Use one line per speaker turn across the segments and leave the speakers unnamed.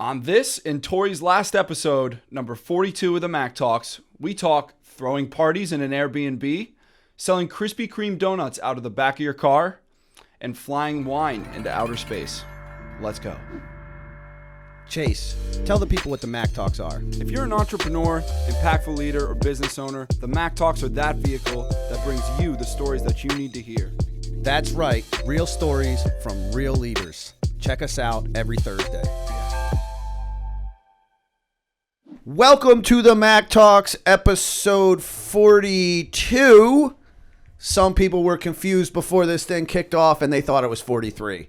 On this and Tori's last episode, number 42 of the Mack Talks, we talk throwing parties in an Air BnB, selling Krispy Kreme donuts out of the back of your car, and flying wine into outer space. Let's go.
Chase, tell the people what the Mack Talks are.
If you're an entrepreneur, impactful leader, or business owner, the Mack Talks are that vehicle that brings you the stories that you need to hear.
That's right, real stories from real leaders. Check us out every Thursday. Welcome to the Mack Talks, episode 42. Some people were confused before this thing kicked off and they thought it was 43.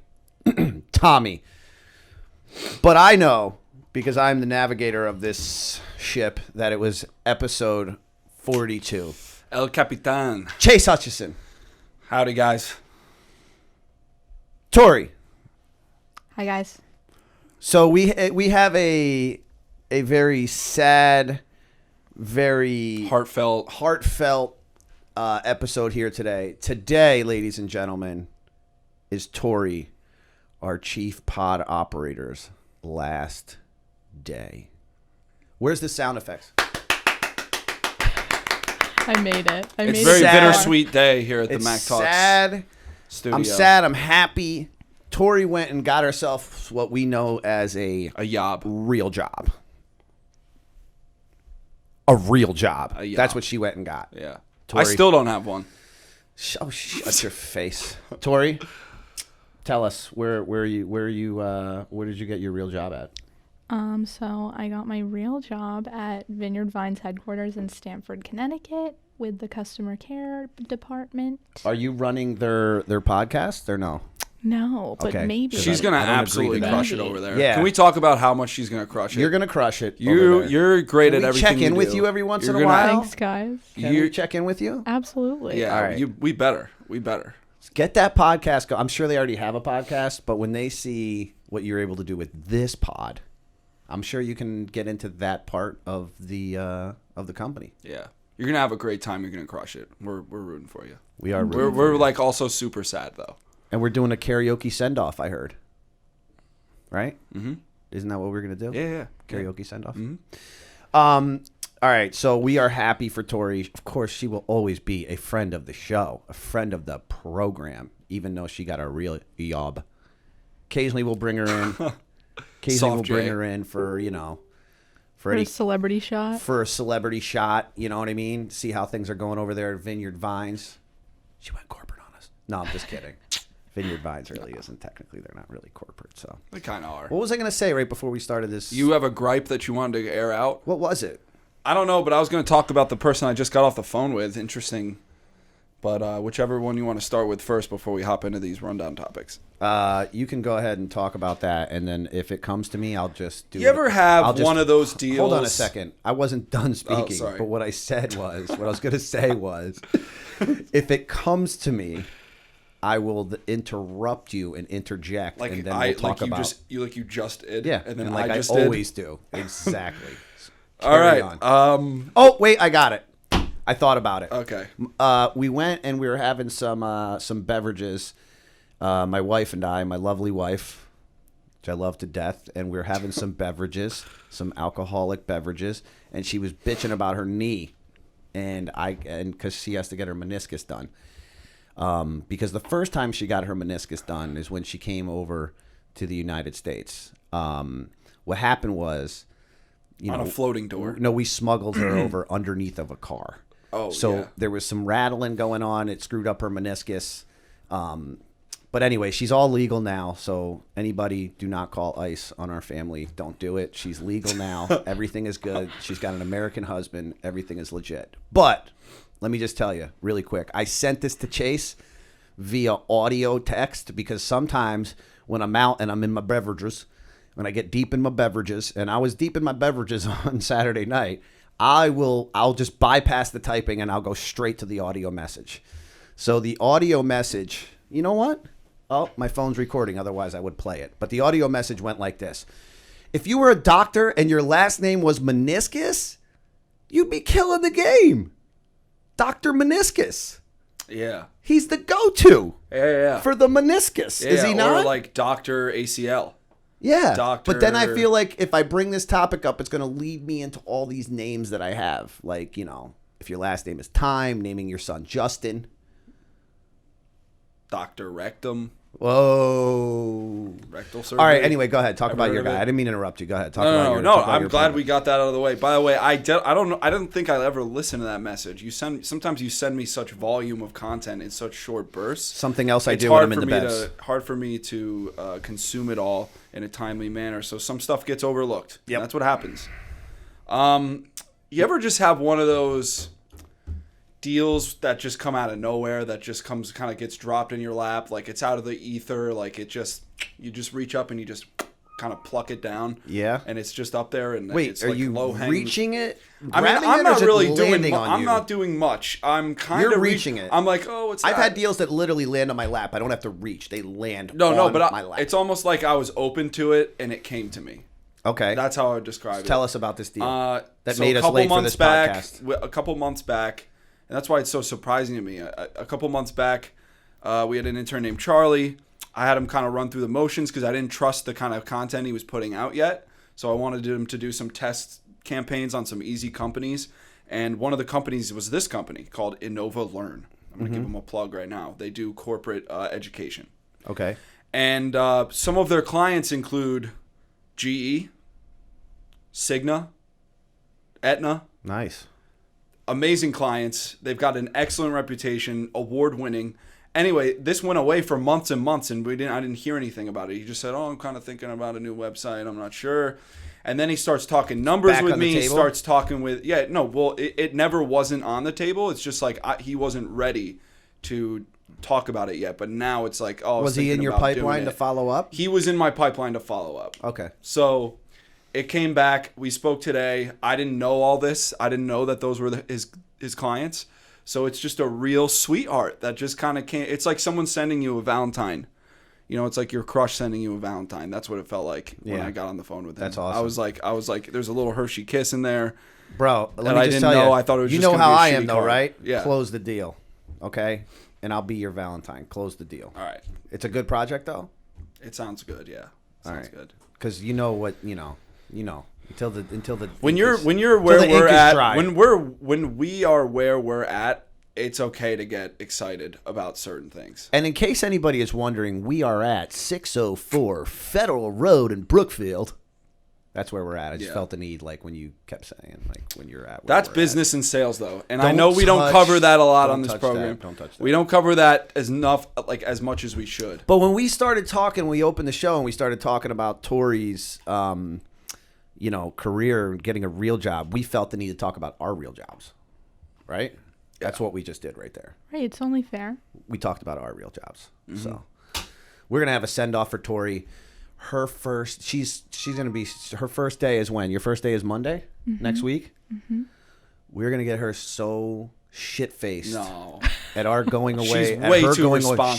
Tommy. But I know, because I'm the navigator of this ship, that it was episode 42.
El Capitan.
Chase Hutchison.
Howdy, guys.
Tori.
Hi, guys.
So we have a very sad, very heartfelt episode here today. Today, ladies and gentlemen, is Tori, our chief pod operator's last day. Where's the sound effects?
I made it.
It's a very bittersweet day here at the Mack Talks
sad.
studio.
I'm sad. I'm happy. Tori went and got herself what we know as a
job.
Real job. A real job.
A job.
That's what she went and got.
Yeah.
Tori.
I still don't have one.
Oh, shut your face, Tori. Tell us where did you get your real job at?
So I got my real job at Vineyard Vines headquarters in Stamford, Connecticut, with the customer care department.
Are you running their podcast or no?
No, but
Okay.
maybe.
She's going to absolutely
that.
crush it over there.
Yeah.
Can we talk about how much she's going to crush it?
You're gonna crush it.
You're great at everything.
Check in
you
with
do.
you every once
You're
in a
gonna-
while.
Thanks, guys.
Can we check in with you?
Absolutely.
Yeah,
All right.
we better. We better.
Get that podcast go. I'm sure they already have a podcast, but when they see what you're able to do with this pod, I'm sure you can get into that part of the company.
Yeah. You're going to have a great time. You're going to crush it. We're rooting for you.
We are.
We're like also super sad though.
And we're doing a karaoke send-off, I heard. Right?
Mm-hmm.
Isn't that what we're going to do?
Yeah.
Karaoke send-off?
Mm-hmm.
All right, so we are happy for Tori. Of course, she will always be a friend of the show, a friend of the program, even though she got a real job. Occasionally we'll bring her in. For,
For a celebrity shot.
For a celebrity shot, you know what I mean? See how things are going over there at Vineyard Vines. She went corporate on us. No, I'm just kidding. Vineyard Vines really isn't technically. They're not really corporate, so.
They kind of are.
What was I going to say right before we started this?
You have a gripe that you wanted to air out?
What was it?
I don't know, but I was going to talk about the person I just got off the phone with. Interesting. But whichever one you want to start with first before we hop into these rundown topics.
You can go ahead and talk about that, and then if it comes to me, I'll just do it.
You ever have one of those deals?
Hold on a second. I wasn't done speaking,
sorry.
but what I was going to say was, if it comes to me, I will interrupt you and interject, and then we'll talk about.
You just did.
Yeah,
and then
I
just
always do. Exactly.
All right.
Oh wait, I got it. I thought about it.
Okay.
We went and we were having some beverages. My wife and I, my lovely wife, which I love to death, and we were having some beverages, some alcoholic beverages, and she was bitching about her knee, and because she has to get her meniscus done. Because the first time she got her meniscus done is when she came over to the United States. What happened was,
on a floating door.
No, we smuggled her over underneath of a car.
Oh,
so
yeah.
There was some rattling going on. It screwed up her meniscus. But anyway, she's all legal now. So anybody, do not call ICE on our family. Don't do it. She's legal now. Everything is good. She's got an American husband. Everything is legit. But let me just tell you really quick. I sent this to Chase via audio text because sometimes when I'm out and I'm in my beverages, when I get deep in my beverages, and I was deep in my beverages on Saturday night, I'll just bypass the typing and I'll go straight to the audio message. So the audio message, you know what? Oh, my phone's recording. Otherwise, I would play it. But the audio message went like this. If you were a doctor and your last name was Meniscus, you'd be killing the game. Dr. Meniscus.
Yeah.
He's the go-to
Yeah.
for the meniscus.
Yeah,
Is he not?
Or like Dr. ACL.
Yeah,
Doctor.
but then I feel like if I bring this topic up, it's going to lead me into all these names that I have. Like, if your last name is Time, naming your son Justin.
Dr. Rectum.
Whoa.
Rectal surgery.
All right, anyway, go ahead. Talk
Ever
about
heard
your
of
guy.
it?
I didn't mean to interrupt you. Go ahead.
No. I'm glad
opinion.
we got that out of the way. By the way, I don't know. I don't think I'll ever listen to that message. Sometimes you send me such volume of content in such short bursts.
Something else I do when I'm in the beds.
Hard for me to consume it all in a timely manner. So some stuff gets overlooked.
Yep.
That's what happens. You ever just have one of those deals that just come out of nowhere, that just kind of gets dropped in your lap, like it's out of the ether, like you just reach up and you just kind of pluck it down.
Yeah.
And it's just up there, and
wait,
it's
are
like
you
low-hanging.
reaching it?
I mean,
grabbing
I'm
it, or
not
is it
really doing.
landing on
I'm
you?
not doing much. I'm kind of
You're reaching it.
I'm like, oh, it's.
I've had deals that literally land on my lap. I don't have to reach; they land.
No,
on
but
my lap.
it's almost like I was open to it and it came to me.
Okay,
That's how I would describe it.
tell us about this deal that
So
made us late for this podcast.
A couple months back, and that's why it's so surprising to me. A couple months back, we had an intern named Charlie. I had him kind of run through the motions because I didn't trust the kind of content he was putting out yet. So I wanted him to do some test campaigns on some easy companies. And one of the companies was this company called Innova Learn. I'm going to give them a plug right now. They do corporate education.
Okay.
And some of their clients include GE, Cigna, Aetna.
Nice.
Amazing clients. They've got an excellent reputation, award-winning. Anyway, this went away for months and months, and I didn't hear anything about it. He just said, I'm kind of thinking about a new website. I'm not sure. And then he starts talking numbers
Back
with
on the
me. He
table?
starts talking with, it never wasn't on the table. It's just like he wasn't ready to talk about it yet. But now it's like,
Was he in your pipeline to follow up?
He was in my pipeline to follow up.
Okay.
So it came back. We spoke today. I didn't know all this. I didn't know that those were his clients. So it's just a real sweetheart that just kind of came. It's like someone sending you a Valentine. It's like your crush sending you a Valentine. That's what it felt like when I got on the phone with him.
That's awesome.
I was like, there's a little Hershey kiss in there.
Bro, let
And
me
I
just
didn't
tell
know.
you.
I thought it was
you
just
know
gonna
how
be a
I am,
shitty
though,
card.
right?
Yeah.
Close the deal, okay? And I'll be your Valentine. Close the deal.
All right.
It's a good project, though?
It sounds good, yeah. Sounds good.
Because you know what, until the
When you're where
the
we're
ink is
at,
dry.
when we are where we're at, it's okay to get excited about certain things.
And in case anybody is wondering, we are at 604 Federal Road in Brookfield. That's where we're at. I just felt the need, like when you kept saying, like when you're at.
That's
we're
business and sales, though, and I
Don't
know we don't
touch-
cover that a lot
don't
on this
touch
program.
that. Don't touch that.
We don't cover that as much as we should.
But when we started talking, we opened the show and we started talking about Tori's, career and getting a real job. We felt the need to talk about our real jobs, right? That's what we just did right there.
Right, it's only fair.
We talked about our real jobs. So we're gonna have a send off for Tori. Her first, she's gonna be, her first day is when? Your first day is Monday next week. We're gonna get her so shit faced at our going away.
She's
at
way
her
too
going away.
responsible.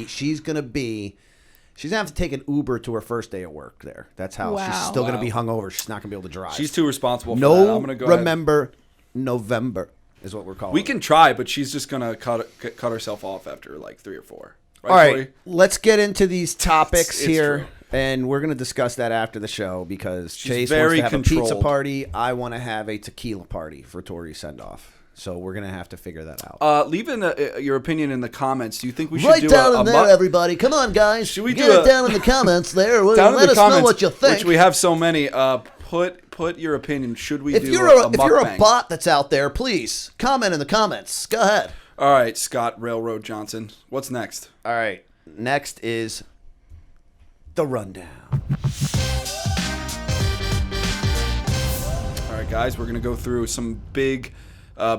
She's gonna have to take an Uber to her first day at work. There, that's how she's
Wow.
still gonna be hungover. She's not gonna be able to drive.
She's too responsible for
no.
that. I'm gonna go
remember November is what we're calling.
We can try, but she's just gonna cut herself off after like 3 or 4.
All right,
Tori?
let's get into these topics
It's
here,
true.
and we're going to discuss that after the show because Chase
very
wants to have a pizza
controlled.
party. I want to have a tequila party for Tori's send-off. So we're going to have to figure that out.
Leave in your opinion in the comments. Do you think we should
Write
do
down
a
in there, everybody. Come on, guys.
Should we
get
do
it down in the comments there?
down in
Let
the
us
comments,
know what you think.
Which we have so many. Put your opinion. Should we
if
do
you're
a
if you're a
mukbang?
bot that's out there, please comment in the comments. Go ahead.
All right, Scott Railroad Johnson. What's next?
All right. Next is the rundown.
All right, guys, we're going to go through some big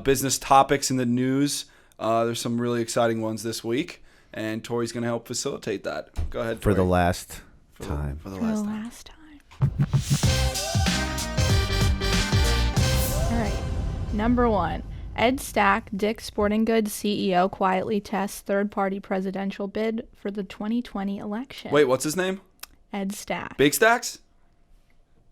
business topics in the news. There's some really exciting ones this week, and Tori's going to help facilitate that. Go ahead, Tori.
For the last time.
For the
For the
last time.
last time. All right. Number 1. Ed Stack, Dick's Sporting Goods CEO, quietly tests third-party presidential bid for the 2020 election.
Wait, what's his name?
Ed Stack.
Big Stacks?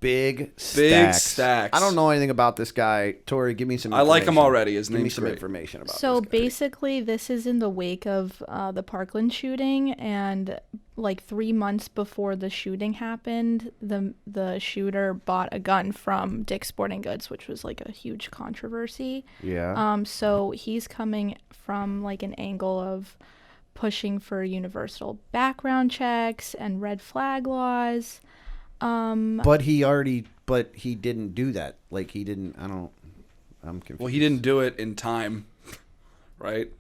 Big stacks.
stacks.
I don't know anything about this guy. Tori, give me some
I
information.
like him already. His
Give me
name's
some
great.
information about
So
this guy.
basically, this is in the wake of the Parkland shooting, and like 3 months before the shooting happened, the shooter bought a gun from Dick's Sporting Goods, which was like a huge controversy.
Yeah.
So he's coming from like an angle of pushing for universal background checks and red flag laws.
But he didn't do that. Like I'm confused.
Well, he didn't do it in time, right?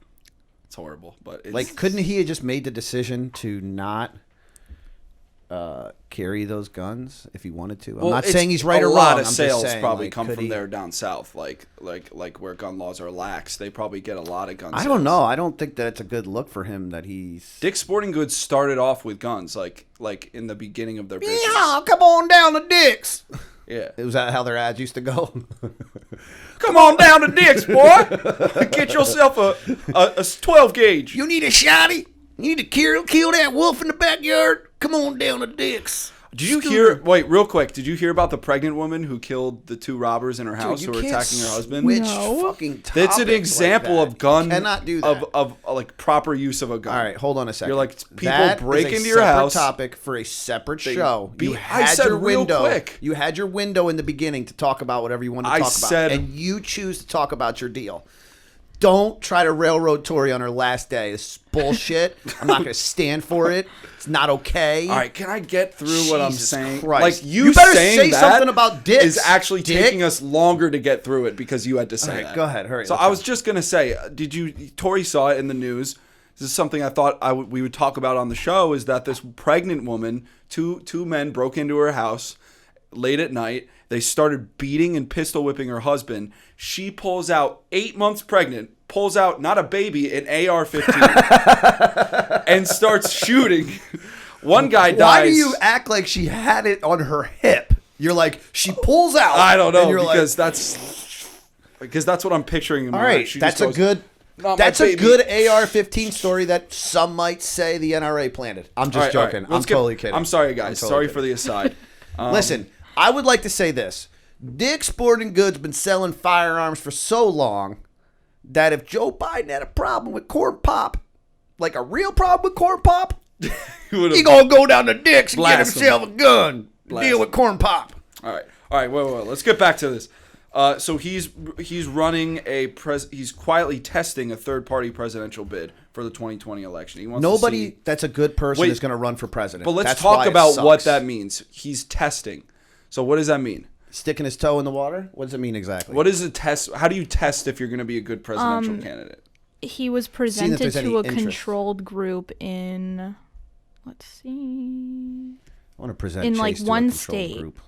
It's horrible, but it's,
Like, couldn't he have just made the decision to not carry those guns if he wanted to? I'm not saying he's right or wrong.
A lot
I'm
of
just
sales
saying,
probably
like,
come
could
from
he-
there down south, like where gun laws are lax. They probably get a lot of guns.
I don't know. I don't think that it's a good look for him that he's.
Dick's Sporting Goods started off with guns, like in the beginning of their business.
Yeah, come on down to Dick's.
Yeah.
Was that how their ads used to go?
Come on down to Dick's, boy. Get yourself a 12 gauge.
You need a shotty? You need to kill that wolf in the backyard? Come on down to Dick's.
Did you hear? Wait, real quick. Did you hear about the pregnant woman who killed the 2 robbers in her house
Dude,
who
you
were
can't
attacking her husband?
switch
No.
fucking
That's an
topics
example
like that.
of gun.
You cannot do that.
Of like proper use of a gun.
All right, hold on a second.
You're like, people
That
break
is a
into your
separate
house.
topic for a separate
They
show.
beat-
You
I
had
said
your
real
window.
quick.
You had your window in the beginning to talk about whatever you want to
I
talk
said-
about, and you choose to talk about your deal. Don't try to railroad Tori on her last day. This is bullshit. I'm not going to stand for it. It's not okay.
All right, can I get through what I'm
Jesus
saying?
Christ.
Like
You better
saying
say
that
something about dicks,
is actually
dick.
taking us longer to get through it because you had to say
All right,
that.
go ahead, hurry,
So
let's
I
go.
was just gonna say, Tori saw it in the news. This is something I thought we would talk about on the show. Is that this pregnant woman, two men broke into her house late at night. They started beating and pistol whipping her husband. She pulls out 8 months pregnant, pulls out not a baby, an AR-15, and starts shooting. One guy dies.
Why do you act like she had it on her hip? You're like, she pulls out.
I don't know
and you're
because
like,
that's what I'm picturing in my
all
mind.
right,
She
that's
just
a
goes,
good.
"Not my
That's a
baby."
good AR-15 story that some might say the NRA planted. I'm just
All right,
joking.
all right.
I'm totally kidding.
I'm sorry, guys.
I'm totally
sorry
kidding.
for the aside.
Listen, I would like to say this. Dick's Sporting Goods been selling firearms for so long that if Joe Biden had a problem with corn pop, like a real problem with corn pop, he gonna go down to Dick's and get
Blast him.
himself a gun.
Blast
Deal with
him.
corn pop.
All right. Wait. Let's get back to this. So he's running he's quietly testing a third-party presidential bid for the 2020 election. He wants to
Nobody
see,
that's a good person
Wait,
is going to run for president.
but let's
That's
talk
why it
about what
sucks.
that means. He's testing. So what does that mean?
Sticking his toe in the water? What does it mean exactly?
What is a test? How do you test if you're going to be a good presidential candidate?
He was
Seeing if
presented
there's any
to a
interest.
controlled group in, let's see,
I want to present
in
Chase
like
to a
one
controlled
state.
group.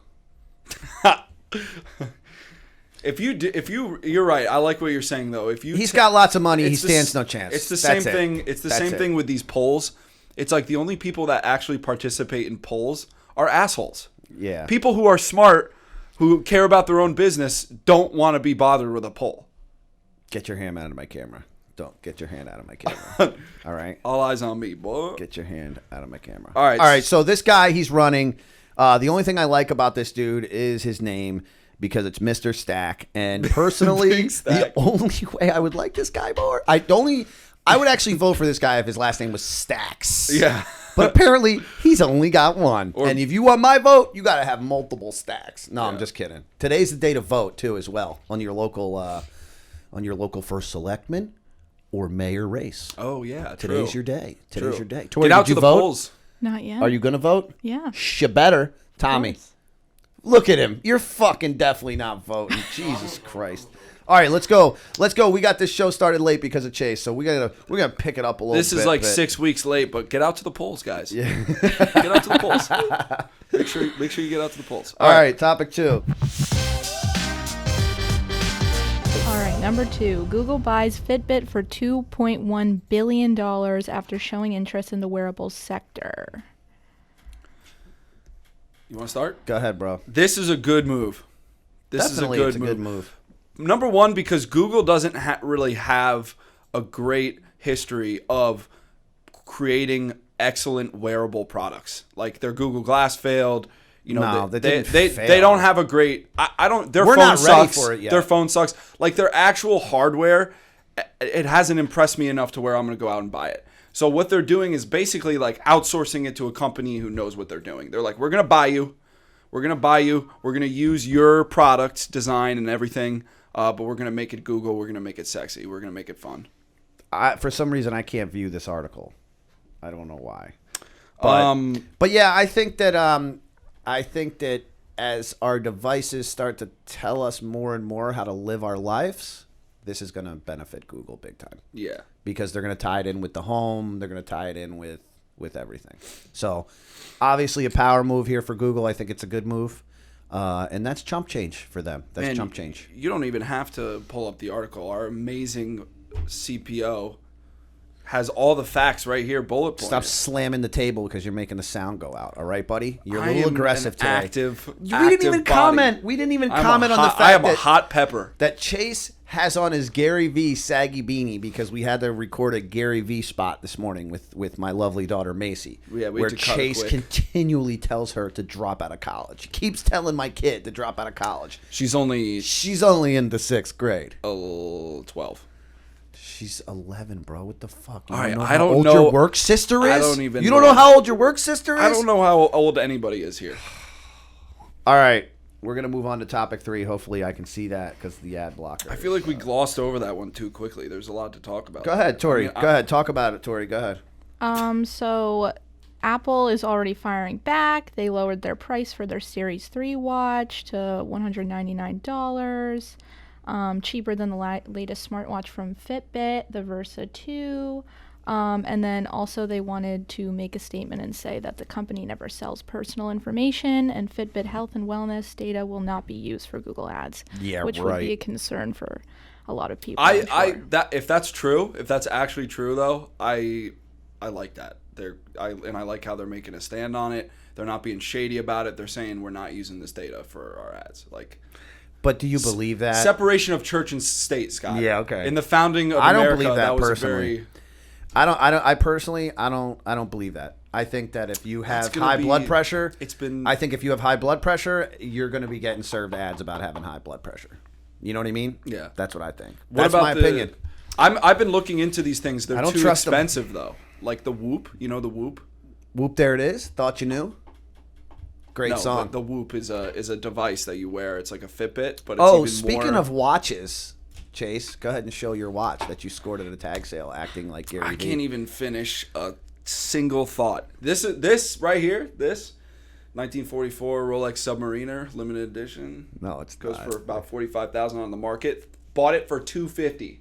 You're right. I like what you're saying though. If you
He's got lots of money. He
It's the
stands
s-
no chance.
It's the
That's
same
it.
thing. It's the
That's
same
it.
thing with these polls. It's like the only people that actually participate in polls are assholes.
Yeah.
People who are smart, who care about their own business, don't want to be bothered with a poll.
Get your hand out of my camera. Don't get your hand out of my camera. All right.
All eyes on me, boy.
Get your hand out of my camera.
All right.
All right. So this guy, he's running. The only thing I like about this dude is his name because it's Mr. Stack. And personally,
Big Stack.
the only way I would like this guy more, I would actually vote for this guy if his last name was Stacks.
Yeah.
But apparently, he's only got one. And if you want my vote, you got to have multiple stacks. No, I'm just kidding. Today's the day to vote too, as well, on your local first selectman or mayor race.
Oh yeah.
Today's
true.
your day.
True.
Today's your day. Tori,
Get out
did
to
you
the
vote?
polls.
Not yet.
Are you gonna vote?
Yeah.
She better, Tommy.
course.
Look at him. You're fucking definitely not voting. Jesus Christ. All right, let's go. Let's go. We got this show started late because of Chase, so we're gonna pick it up a little bit.
This is like
but-
6 weeks late, but get out to the polls, guys. Yeah. Get out to the polls. Make sure you get out to the polls.
All right, topic 2.
All right, number 2. Google buys Fitbit for $2.1 billion after showing interest in the wearables sector.
You want to start?
Go ahead, bro.
This is a good move.
Definitely, it's a good move.
Number one, because Google doesn't really have a great history of creating excellent wearable products. Like their Google Glass failed. You know,
No,
they
didn't
they
fail.
don't have a great. I don't. Their
We're
phone
not ready
sucks.
for it yet.
Their phone sucks. Like their actual hardware, it hasn't impressed me enough to where I'm going to go out and buy it. So what they're doing is basically like outsourcing it to a company who knows what they're doing. They're like, we're going to buy you. We're going to buy you. We're going to use your product design and everything, but we're going to make it Google. We're going to make it sexy. We're going to make it fun.
For some reason, I can't view this article. I don't know why. But yeah, I think that as our devices start to tell us more and more how to live our lives, this is going to benefit Google big time.
Yeah.
Because they're going to tie it in with the home. They're going to tie it in with everything. So obviously a power move here for Google. I think it's a good move. And that's chump change for them. That's chump change.
You don't even have to pull up the article. Our amazing CPO has all the facts right here, bullet points.
Stop slamming the table because you're making the sound go out. All right, buddy? You're a little aggressive today.
We didn't even
comment on the fact
I am a hot pepper.
that Chase has on his Gary V saggy beanie because we had to record a Gary V spot this morning with my lovely daughter Macy, where Chase continually tells her to drop out of college. He keeps telling my kid to drop out of college.
She's only
in the 6th grade.
12.
She's 11, bro. What the fuck?
All right,
I don't know how old your work sister is.
I don't even.
You don't know how old your work sister is.
I don't know how old anybody is here.
All right, we're gonna move on to topic 3. Hopefully, I can see that because the ad blocker.
I feel like we glossed over that one too quickly. There's a lot to talk about.
Go ahead, Tori. Go ahead. Talk about it, Tori. Go ahead.
So Apple is already firing back. They lowered their price for their Series 3 watch to $199. Cheaper than the latest smartwatch from FitBit, the Versa 2. And then also they wanted to make a statement and say that the company never sells personal information and Fitbit health and wellness data will not be used for Google Ads.
Yeah,
which
right.
would be a concern for a lot of people.
If that's true, if that's actually true though, I like that. I like how they're making a stand on it. They're not being shady about it. They're saying we're not using this data for our ads.
But do you believe that?
Separation of church and state, Scott.
Yeah, okay.
In the founding of
I
America,
don't believe that
was
personally. I don't believe that. I think that if you have high blood pressure, I think if you have high blood pressure, you're going to be getting served ads about having high blood pressure. You know what I mean?
Yeah.
That's what I think.
That's my opinion. I've been looking into these things. They're too expensive though. Like the Whoop, you know the Whoop?
Whoop, there it is. Thought you knew? Great song.
The Whoop is a device that you wear. It's like a Fitbit, but it's
speaking of watches, Chase, go ahead and show your watch that you scored at a tag sale, acting like Gary
I
Vee.
can't even finish a single thought. This right here, this 1944 Rolex Submariner limited edition.
No, it
goes for about $45,000 on the market. Bought it for $250.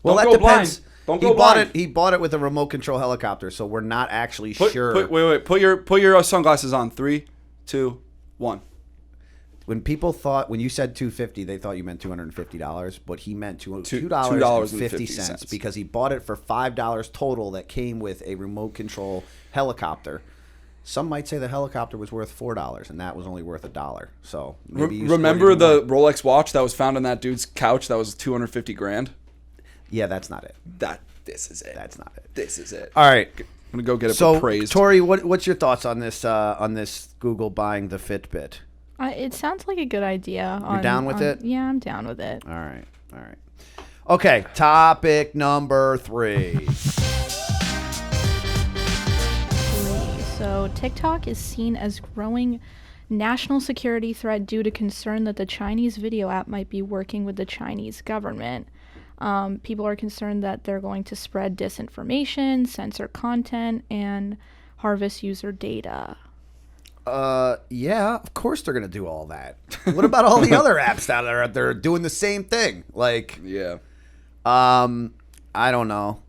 Well, that depends.
Don't go blind.
He bought it with a remote control helicopter, so we're not actually sure.
Wait. Put your sunglasses on. 3, 2, 1.
When you said $250, they thought you meant $250, but he meant $2.50
$2.50
because he bought it for $5 total that came with a remote control helicopter. Some might say the helicopter was worth $4, and that was only worth $1. So maybe
remember the Rolex watch that was found on that dude's couch that was $250,000?
Yeah, that's not it.
This is it.
That's not it.
This is it.
All right.
I'm gonna go get it
so,
appraised.
Tori, what's your thoughts on this Google buying the Fitbit?
It sounds like a good idea.
You're down with it?
Yeah, I'm down with it.
All right. Okay, topic number 3.
So TikTok is seen as growing national security threat due to concern that the Chinese video app might be working with the Chinese government. People are concerned that they're going to spread disinformation, censor content, and harvest user data.
Yeah, of course they're gonna do all that. What about all the other apps that are out there doing the same thing?
Yeah.
I don't know.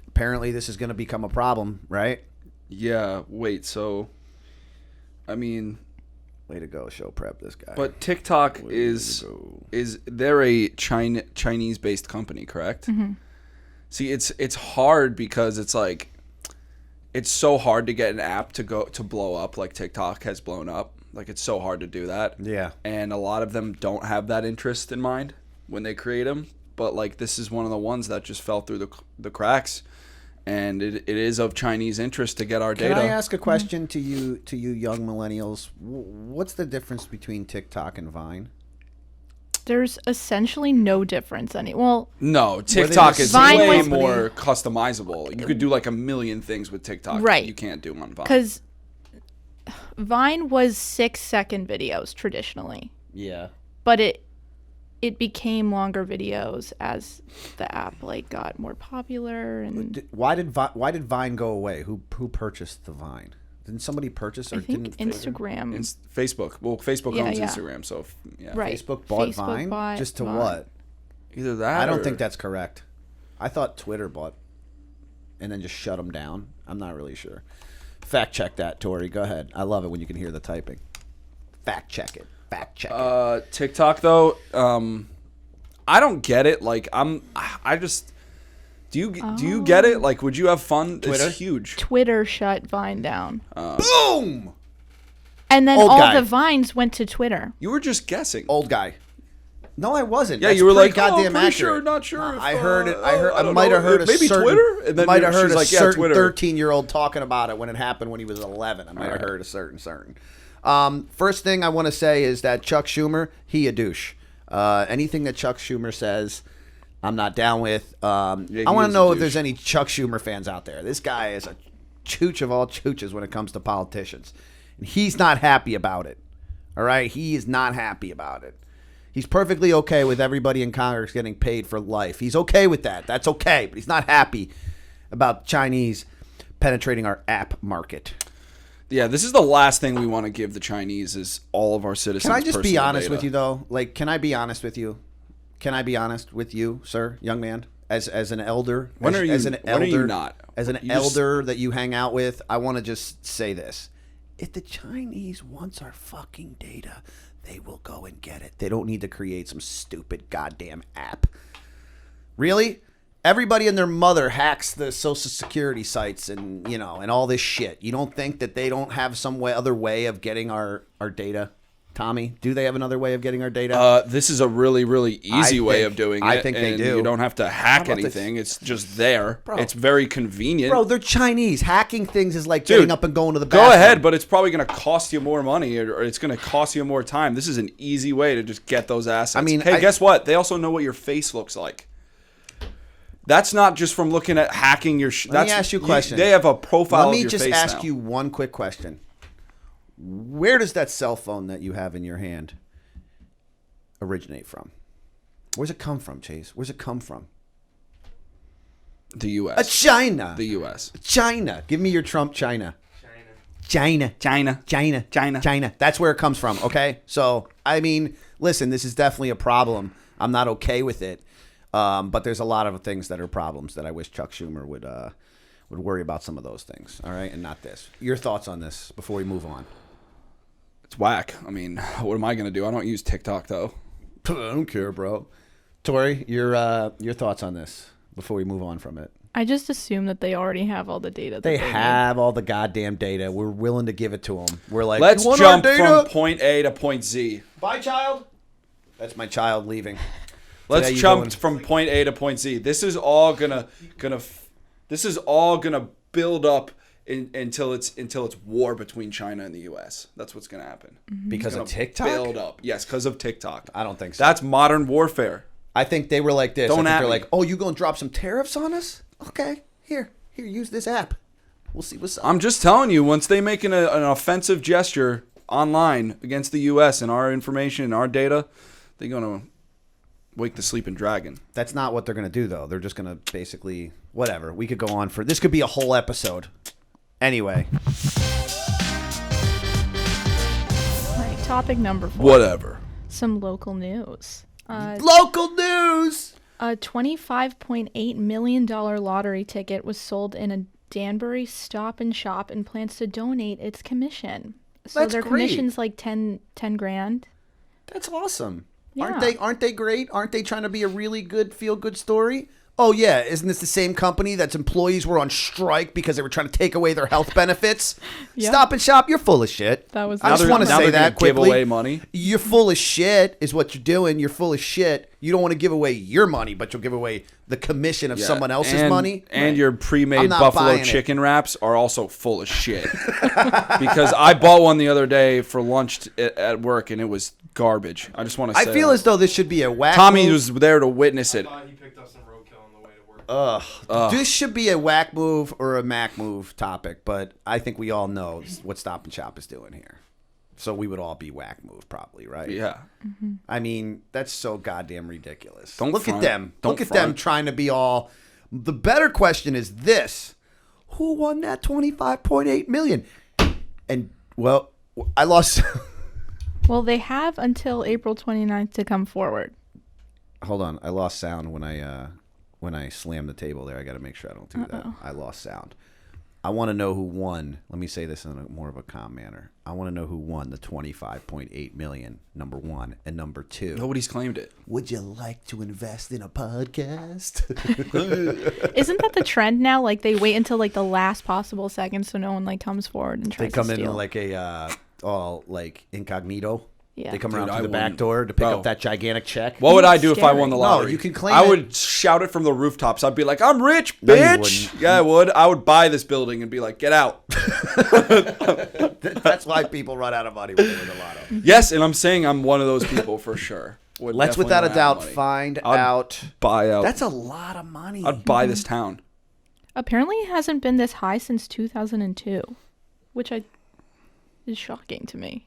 Apparently, this is gonna become a problem, right?
Yeah. Wait. So, I mean.
Way to go, show prep this guy.
But TikTok is they're a Chinese based company, correct?
Mm-hmm.
See, it's hard because it's like it's so hard to get an app to blow up like TikTok has blown up. Like it's so hard to do that.
Yeah.
And a lot of them don't have that interest in mind when they create them. But like this is one of the ones that just fell through the cracks. and it is of Chinese interest to get our
Can
data.
I ask a question to you young millennials? What's the difference between TikTok and Vine?
There's essentially no difference.
No, TikTok is
Vine
way
was-
more customizable. You could do like a million things with TikTok
Right.
that you can't do on Vine.
Because Vine was 6-second videos traditionally,
Yeah.
but it became longer videos as the app got more popular. And
Why did Vine go away? Who purchased the Vine? Didn't somebody purchase or
I think
didn't
Instagram.
Facebook. Well, Facebook
Yeah,
owns
yeah.
Instagram, so yeah.
Right.
Facebook bought
Facebook
Vine
bought
just to
Vine.
what?
Either that.
I don't
or-
think that's correct. I thought Twitter bought and then just shut them down. I'm not really sure. Fact check that, Tori. Go ahead. I love it when you can hear the typing. Fact check it. Fact check it.
TikTok though. I don't get it. Like I just. Do you get it? Like, would you have fun?
Twitter?
It's huge.
Twitter shut Vine down.
Boom!
And then
Old
all
guy.
the Vines went to Twitter.
You were just guessing.
Old guy. No, I wasn't.
Yeah,
That's
you were
pretty
like,
goddamn
pretty
accurate.
sure, not sure.
I
if,
heard it. I
don't
might
know,
have heard a
maybe
certain,
Twitter, and then
might have heard
she's
a
like, yeah,
certain
Twitter.
13-year-old talking about it when it happened when he was 11. I might have heard a certain. First thing I want to say is that Chuck Schumer, he a douche. Anything that Chuck Schumer says, I'm not down with. I want
he
to
is a
know if
douche.
there's any Chuck Schumer fans out there. This guy is a chooch of all chooches when it comes to politicians. And he's not happy about it. All right? He is not happy about it. He's perfectly okay with everybody in Congress getting paid for life. He's okay with that. That's okay. But he's not happy about Chinese penetrating our app market.
Yeah, this is the last thing we want to give the Chinese is all of our citizens.
Can I just be
personal
honest
data.
with you, though? Like, can I be honest with you? Can I be honest with you, sir, young man? As an elder,
When
as,
are you?
as an
When are
elder,
you not?
as an
You just-
elder that you hang out with, I want to just say this: if the Chinese wants our fucking data, they will go and get it. They don't need to create some stupid goddamn app. Really? Everybody and their mother hacks the social security sites and and all this shit. You don't think that they don't have some other way of getting our data? Tommy, do they have another way of getting our data?
This is a really, really easy way
think-
of doing it.
I think they
and
do.
You don't have to hack
How about this?
anything. It's just there.
Bro.
It's very convenient.
Bro, they're Chinese. Hacking things is like
Dude,
getting up and going to the bathroom.
Go ahead, but it's probably going to cost you more money or it's going to cost you more time. This is an easy way to just get those assets.
I mean,
hey, guess what? They also know what your face looks like. That's not just from looking at hacking your.
Let me ask you a question.
They have a profile.
Let me
of your
just
face
ask
now.
you one quick question. Where does that cell phone that you have in your hand originate from? Where's it come from, Chase? Where's it come from?
The U.S.
China.
The U.S.
China. Give me your Trump China. China. That's where it comes from, okay? So, I mean, listen, this is definitely a problem. I'm not okay with it. But there's a lot of things that are problems that I wish Chuck Schumer would worry about some of those things, all right? And not this. Your thoughts on this before we move on?
It's whack. I mean, what am I going to do? I don't use TikTok, though.
I don't care, bro. Tori, your thoughts on this before we move on from it?
I just assume that they already have all the data.
They have all the goddamn data. We're willing to give it to them. We're like,
Let's
"You want our
jump
data?"
from point A to point Z.
Bye, child. That's my child leaving.
Let's
Today you
jump
going-
from point A to point Z. This is all gonna build up until it's war between China and the U.S. That's what's gonna happen.
because
It's
of
gonna
TikTok.
Build up, yes, because of TikTok.
I don't think so.
That's modern warfare.
I think they were like this.
Don't
I think
at
they're
me.
like, "Oh, you gonna drop some tariffs on us? Okay, here, use this app. We'll see what's up."
I'm just telling you, once they make an offensive gesture online against the U.S. and our information and our data, they're gonna wake the sleeping dragon.
That's not what they're gonna do, though. They're just gonna basically whatever. We could go on for this. Could be a whole episode. Anyway,
All right, topic number 4.
Whatever.
Some local news.
local news.
A $25.8 million lottery ticket was sold in a Danbury Stop and Shop and plans to donate its commission. So
That's
their
great.
commission's like 10 grand.
That's awesome.
Yeah.
Aren't they great? Aren't they trying to be a really good feel good story? Oh, yeah, isn't this the same company that's employees were on strike because they were trying to take away their health benefits?
Yep.
Stop and Shop, you're full of shit.
That was
I just want to
now
say
they're gonna
that quickly.
give away money.
You're full of shit is what you're doing. You're full of shit. You don't want to give away your money, but you'll give away the commission of someone else's money.
And your
I'm
pre-made
not
buffalo
buying it.
chicken wraps are also full of shit. Because I bought one the other day for lunch at work, and it was garbage. I just want to say
I feel
that.
as though this should be a whack
Tommy
move.
was there to witness it.
He picked up some roadkill on the way to work.
This should be a whack move or a Mac move topic, but I think we all know what Stop and Shop is doing here. So we would all be whack move probably, right?
Yeah.
I mean, that's so goddamn ridiculous.
Don't
Look
front.
at them.
Don't
Look at them
front.
trying to be all. The better question is this: who won that $25.8 million? And well, I lost.
Well, they have until April 29th to come forward.
Hold on, I lost sound when I slammed the table there. I got to make sure I don't do that. I lost sound. I want to know who won. Let me say this in a more of a calm manner. I want to know who won the $25.8 million. Number one, and number two.
Nobody's claimed it.
Would you like to invest in a podcast?
Isn't that the trend now? Like they wait until like the last possible second so no one like comes forward and tries
They come
to
in
steal.
like a all like incognito.
Yeah.
They come
Dude,
around
I
through the back
wouldn't-
door to pick
Bro.
up that gigantic check.
What would I do if I
Scary.
won the
No,
lottery?
you can claim
I
it.
would shout it from the rooftops. I'd be like, "I'm rich,
No, you
bitch!"
wouldn't.
Yeah, I would. I would buy this building and be like, "Get out!"
That's why people run out of money when they win the lotto.
Yes, and I'm saying I'm one of those people for sure. Would
Let's
definitely
without a
run out
doubt
of money.
find
I'd
out.
Buy out.
That's a lot of money.
I'd buy this town.
Apparently, it hasn't been this high since 2002, which is shocking to me.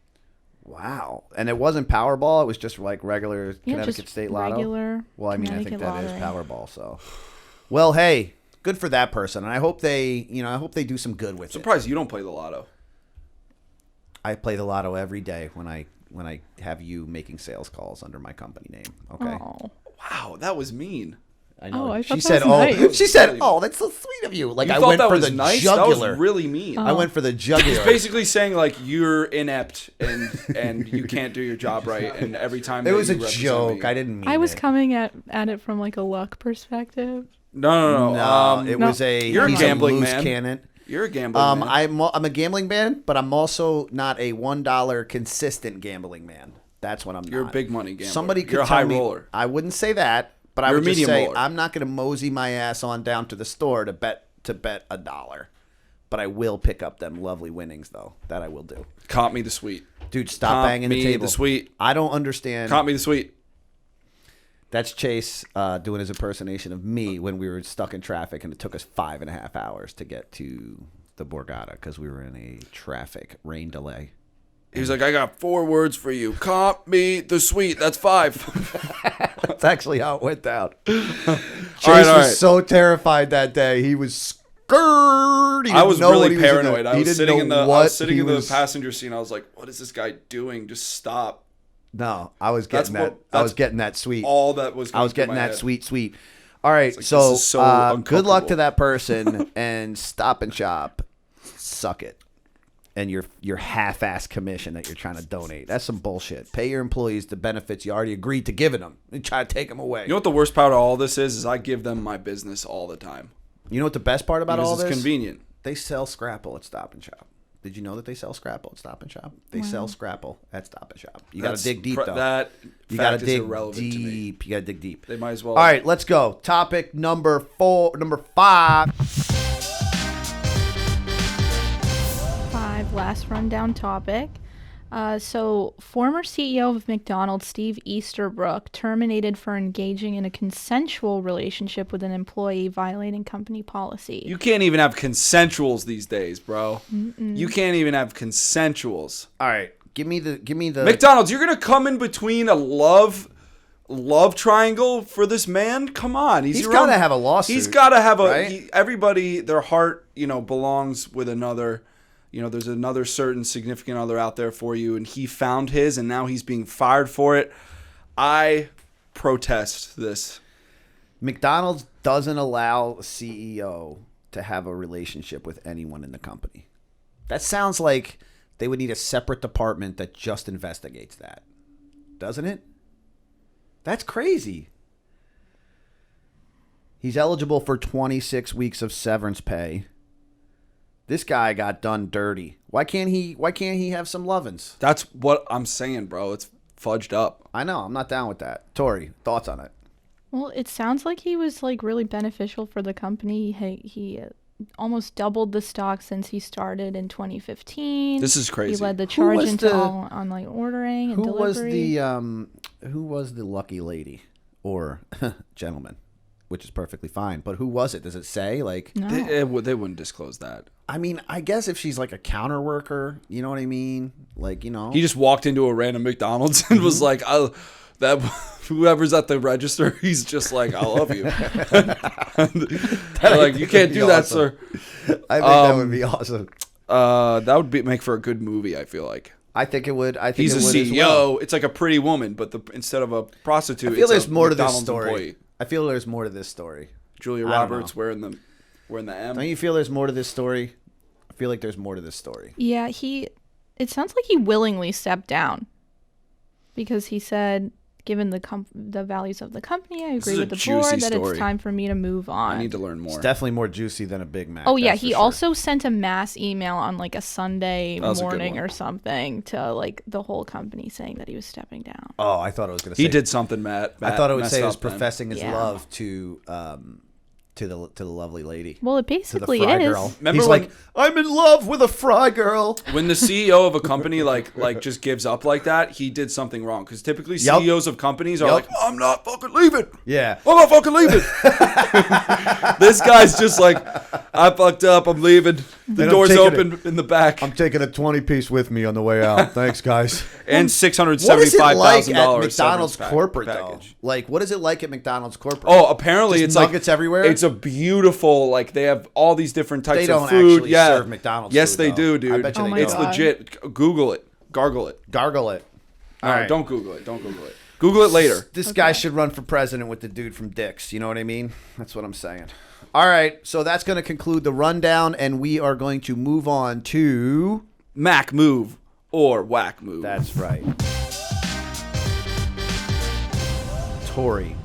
Wow. And it wasn't Powerball. It was just like regular Connecticut
just
State Lotto.
regular
Well, I mean, I think
Connecticut
that is
lottery.
Powerball. So, well, hey, good for that person. And I hope they do some good with it.
Surprised you don't play the lotto.
I play the lotto every day when I have you making sales calls under my company name. Okay.
Oh.
Wow, that was mean.
I know.
I
she
thought that
said,
was
"Oh,
nice.
she said, oh, that's so sweet of you." Like
You
I
thought
went
that
for
was
the
nice?
jugular.
That was really mean.
I went for the jugular.
Basically saying like you're inept and you can't do your job right, and every time
It
that
was
you
a
represent
joke.
me-
I didn't mean
I was
it.
coming at it from like a luck perspective.
No.
No, it
No.
was a
You're a
he's
gambling
loose
man.
cannon.
You're a gambling man.
I'm a gambling man, but I'm also not a $1 consistent gambling man. That's what I'm not.
You're a big money gambler.
Somebody could
You're a
tell
high
me,
roller.
I wouldn't say that, but I
You're a
would just
medium
say
roller.
I'm not going to mosey my ass on down to the store to bet $1. But I will pick up them lovely winnings though. That I will do.
Caught me the sweet.
Dude, stop
Comp
banging the
me
table.
the sweet.
I don't understand.
Caught me the sweet.
That's Chase doing his impersonation of me when we were stuck in traffic, and it took us 5.5 hours to get to the Borgata because we were in a traffic rain delay.
He was like, I got 4 words for you. Caught me the sweet. That's 5.
That's actually how it went down. Chase
all right.
was so terrified that day. He was scared. He
I
didn't
was
know what
really
he was gonna-
paranoid. I
he
was
didn't
sitting in
know
the
what
sitting
he
in the
was-
passenger seat. And I was like, what is this guy doing? Just stop.
No, I was getting that. I was getting that sweet.
All that was.
I was
going
getting
through my
that
head.
sweet. All right,
like,
so,
this is so
good luck
uncomfortable.
to that person, and Stop and Shop, suck it. And your half-ass commission that you're trying to donate. That's some bullshit. Pay your employees the benefits you already agreed to giving them and try to take them away.
You know what the worst part of all this is I give them my business all the time.
You know what the best part about
Because
all
it's
this?
convenient.
They sell Scrapple at Stop and Shop. Did you know that they sell Scrapple at Stop and Shop? They sell Scrapple at Stop and Shop. You got to dig deep, though.
That
You
fact
got to
is
dig
irrelevant to me.
deep. You got to dig deep.
They might as well.
All right, let's go. Topic number 5.
5, last rundown topic. So, former CEO of McDonald's, Steve Easterbrook, terminated for engaging in a consensual relationship with an employee violating company policy.
You can't even have consensuals these days, bro. You can't even have consensuals.
All right, give me the
McDonald's, you're gonna come in between a love triangle for this man? Come on,
He's
your
got to
own-
have a lawsuit.
He's got to have a.
right?
Everybody, their heart, belongs with another. There's another certain significant other out there for you, and he found his, and now he's being fired for it. I protest this.
McDonald's doesn't allow a CEO to have a relationship with anyone in the company. That sounds like they would need a separate department that just investigates that. Doesn't it? That's crazy. He's eligible for 26 weeks of severance pay. This guy got done dirty. Why can't he have some lovin's?
That's what I'm saying, bro. It's fudged up.
I know. I'm not down with that. Tori, thoughts on it?
Well, it sounds like he was like really beneficial for the company. He almost doubled the stock since he started in 2015.
This is crazy.
He led the charge into all online ordering and delivery.
Who was the lucky lady or gentleman? Which is perfectly fine. But who was it? Does it say? Like,
No.
They wouldn't disclose that.
I mean, I guess if she's like a counter worker, you know what I mean? Like, you know.
He just walked into a random McDonald's and was like, that whoever's at the register, he's just like, I love you. They're like, you can't do that,
awesome.
sir.
I think that would be awesome.
That would make for a good movie, I feel like.
I think it would. I think
He's
it
a
would
CEO.
as well.
It's like a pretty woman, but instead of a prostitute,
I feel
it's
there's
a
more to this
McDonald's
story.
employee.
I feel there's more to this story.
Julia
I don't
Roberts
know.
wearing the M.
Don't you feel there's more to this story? I feel like there's more to this story.
Yeah, it sounds like he willingly stepped down because he said, given the values of the company, I
This
agree
is
with
a
the
juicy
board that
story.
it's time for me to move on.
I need to learn more.
It's definitely more juicy than a Big Mac.
Oh yeah,
that's
he
for sure.
also sent a mass email on like a Sunday
That was a good
morning
one.
or something to like the whole company saying that he was stepping down.
Oh, I thought it was going to say.
He did something, Matt.
I thought it would
messed
say it was
up, man.
professing his
Yeah.
love to the lovely lady.
Well, it
To the
basically
fry
is.
girl.
Remember
He's
when-
like, I'm in love with a fry girl.
When the CEO of a company like just gives up like that, he did something wrong. Because typically
Yup.
CEOs of companies are
Yup.
like, I'm not fucking leaving.
Yeah.
I'm not fucking leaving. This guy's just like, I fucked up. I'm leaving. The
I'm
door's
taking
open in the back.
I'm taking a 20-piece with me on the way out. Thanks, guys.
And
What is it like
$675,000
at McDonald's
severance
corporate,
package.
though? Like, what is it like at McDonald's corporate?
Oh, apparently
Just
it's
nuggets
like
everywhere?
It's a beautiful, like they have all these different types
They
of
don't
food.
actually
Yeah,
serve McDonald's
Yes,
food,
they
though.
do, dude.
I bet you
Oh
they
my
It's
don't.
God.
legit. Google it. Gargle it.
Gargle it.
No,
All right.
don't Google it. Don't Google it. Google it later.
This guy should run for president with the dude from Dick's. You know what I mean? That's what I'm saying. All right, so that's going to conclude the rundown, and we are going to move on to...
Mack move or Wack move.
That's right. Tori,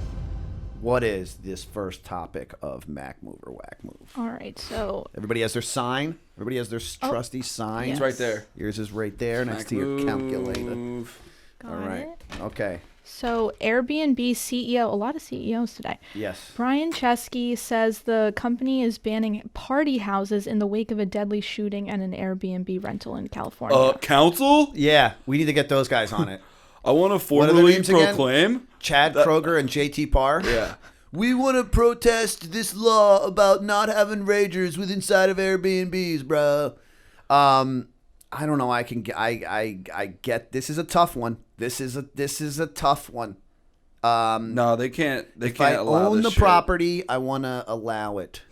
what is this first topic of Mack move or Wack move?
All right, so
Everybody has their sign. Everybody has their trusty sign.
yes.
It's right there.
Yours is right there next
Mack
to your
move.
calculator.
got
All right.
it.
Okay.
So Airbnb CEO, a lot of CEOs today.
Yes.
Brian Chesky says the company is banning party houses in the wake of a deadly shooting at an Airbnb rental in California.
Council?
Yeah, we need to get those guys on it.
I want to
What are their
formally
names again?
proclaim.
Chad Kroger and JT Parr.
Yeah.
We want to protest this law about not having ragers with inside of Airbnbs, bro. I don't know. I get this is a tough one. This is a tough one.
No, they can't. They
If I
can't allow
own
this
the
shit.
property, I want to allow it.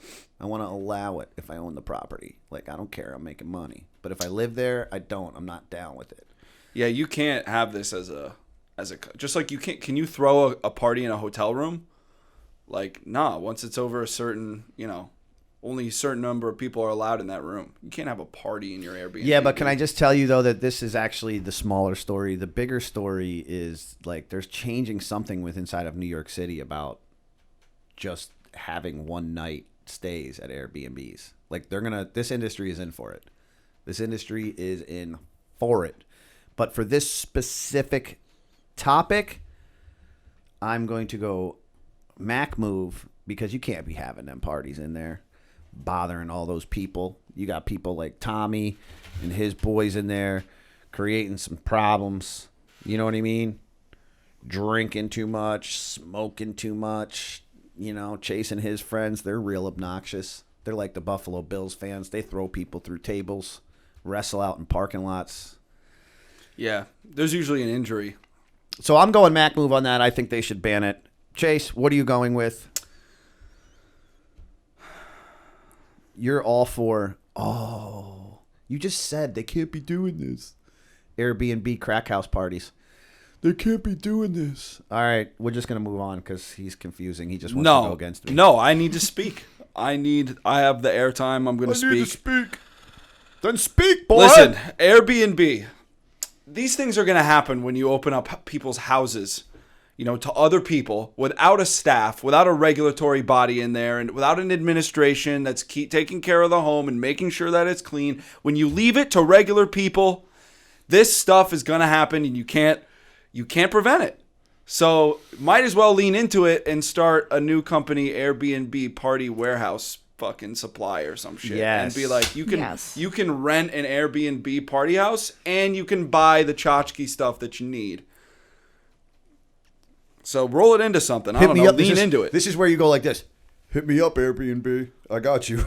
I want to allow it if I own the property. Like, I don't care. I'm making money. But if I live there, I don't. I'm not down with it.
Yeah, you can't have this as a just like you can't. Can you throw a party in a hotel room? Like, nah. Once it's over a certain, only a certain number of people are allowed in that room. You can't have a party in your Airbnb.
Yeah, but can I just tell you, though, that this is actually the smaller story. The bigger story is, like, there's changing something with inside of New York City about just having one-night stays at Airbnbs. Like, this industry is in for it. This industry is in for it. But for this specific topic, I'm going to go Mack move because you can't be having them parties in there, bothering all those people. You got people like Tommy and his boys in there creating some problems. You know what I mean? Drinking too much, smoking too much, chasing his friends. They're real obnoxious. They're like the Buffalo Bills fans. They throw people through tables, wrestle out in parking lots.
Yeah, there's usually an injury.
So I'm going Mack move on that. I think they should ban it. Chase, what are you going with? You're all for, you just said they can't be doing this. Airbnb crack house parties. They can't be doing this. All right, we're just going to move on because he's confusing. He just wants to go against me.
No, I need to speak. I have the airtime. I'm going to speak.
Then speak, boy.
Listen, Airbnb. These things are going to happen when you open up people's houses. to other people without a staff, without a regulatory body in there, and without an administration that's taking care of the home and making sure that it's clean. When you leave it to regular people, this stuff is going to happen, and you can't prevent it. So might as well lean into it and start a new company, Airbnb Party Warehouse fucking supply or some shit.
Yes.
And be like, you can rent an Airbnb party house and you can buy the tchotchke stuff that you need. So roll it into something. I don't know. Lean into it.
This is where you go like this. Hit me up, Airbnb. I got you.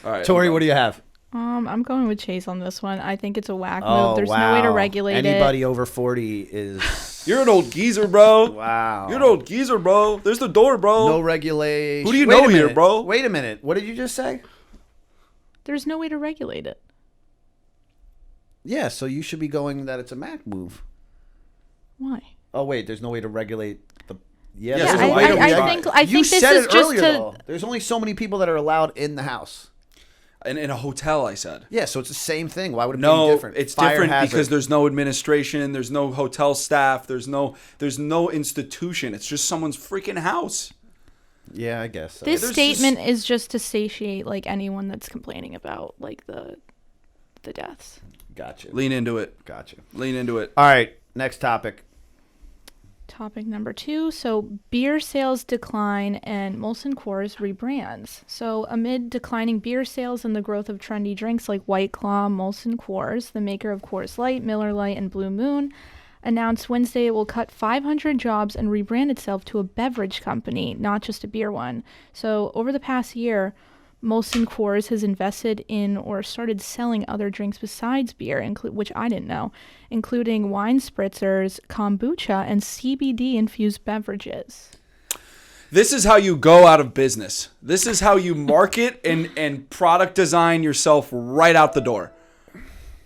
All right,
Tori, what do you have?
I'm going with Chase on this one. I think it's a whack move. There's no way to regulate it.
Anybody over 40 is...
You're an old geezer, bro.
Wow.
You're an old geezer, bro. There's the door, bro.
No regulation.
Who do you know here, bro?
Wait a minute. What did you just say?
There's no way to regulate it.
Yeah, so you should be going that it's a Mac move.
Why?
Oh, wait. There's no way to regulate the...
Yeah,
there's
there's
a
no
way
way to
I
regulate
think I
You
think this
said
is
it
just
earlier,
to.
though. There's only so many people that are allowed in the house.
And in a hotel, I said.
Yeah, so it's the same thing. Why would it be
No,
different?
it's
Fire
different
hazard.
because there's no administration, there's no hotel staff, there's no institution. It's just someone's freaking house.
Yeah, I guess so.
This
There's
statement is just to satiate like anyone that's complaining about like the deaths.
Gotcha.
Lean into it.
Gotcha.
Lean into it.
All right, next topic.
Topic number 2. So beer sales decline and Molson Coors rebrands. So amid declining beer sales and the growth of trendy drinks like White Claw, Molson Coors, the maker of Coors Light, Miller Lite, and Blue Moon, announced Wednesday it will cut 500 jobs and rebrand itself to a beverage company, not just a beer one. So over the past year, Molson Coors has invested in or started selling other drinks besides beer, which I didn't know, including wine spritzers, kombucha, and CBD-infused beverages.
This is how you go out of business. This is how you market and product design yourself right out the door.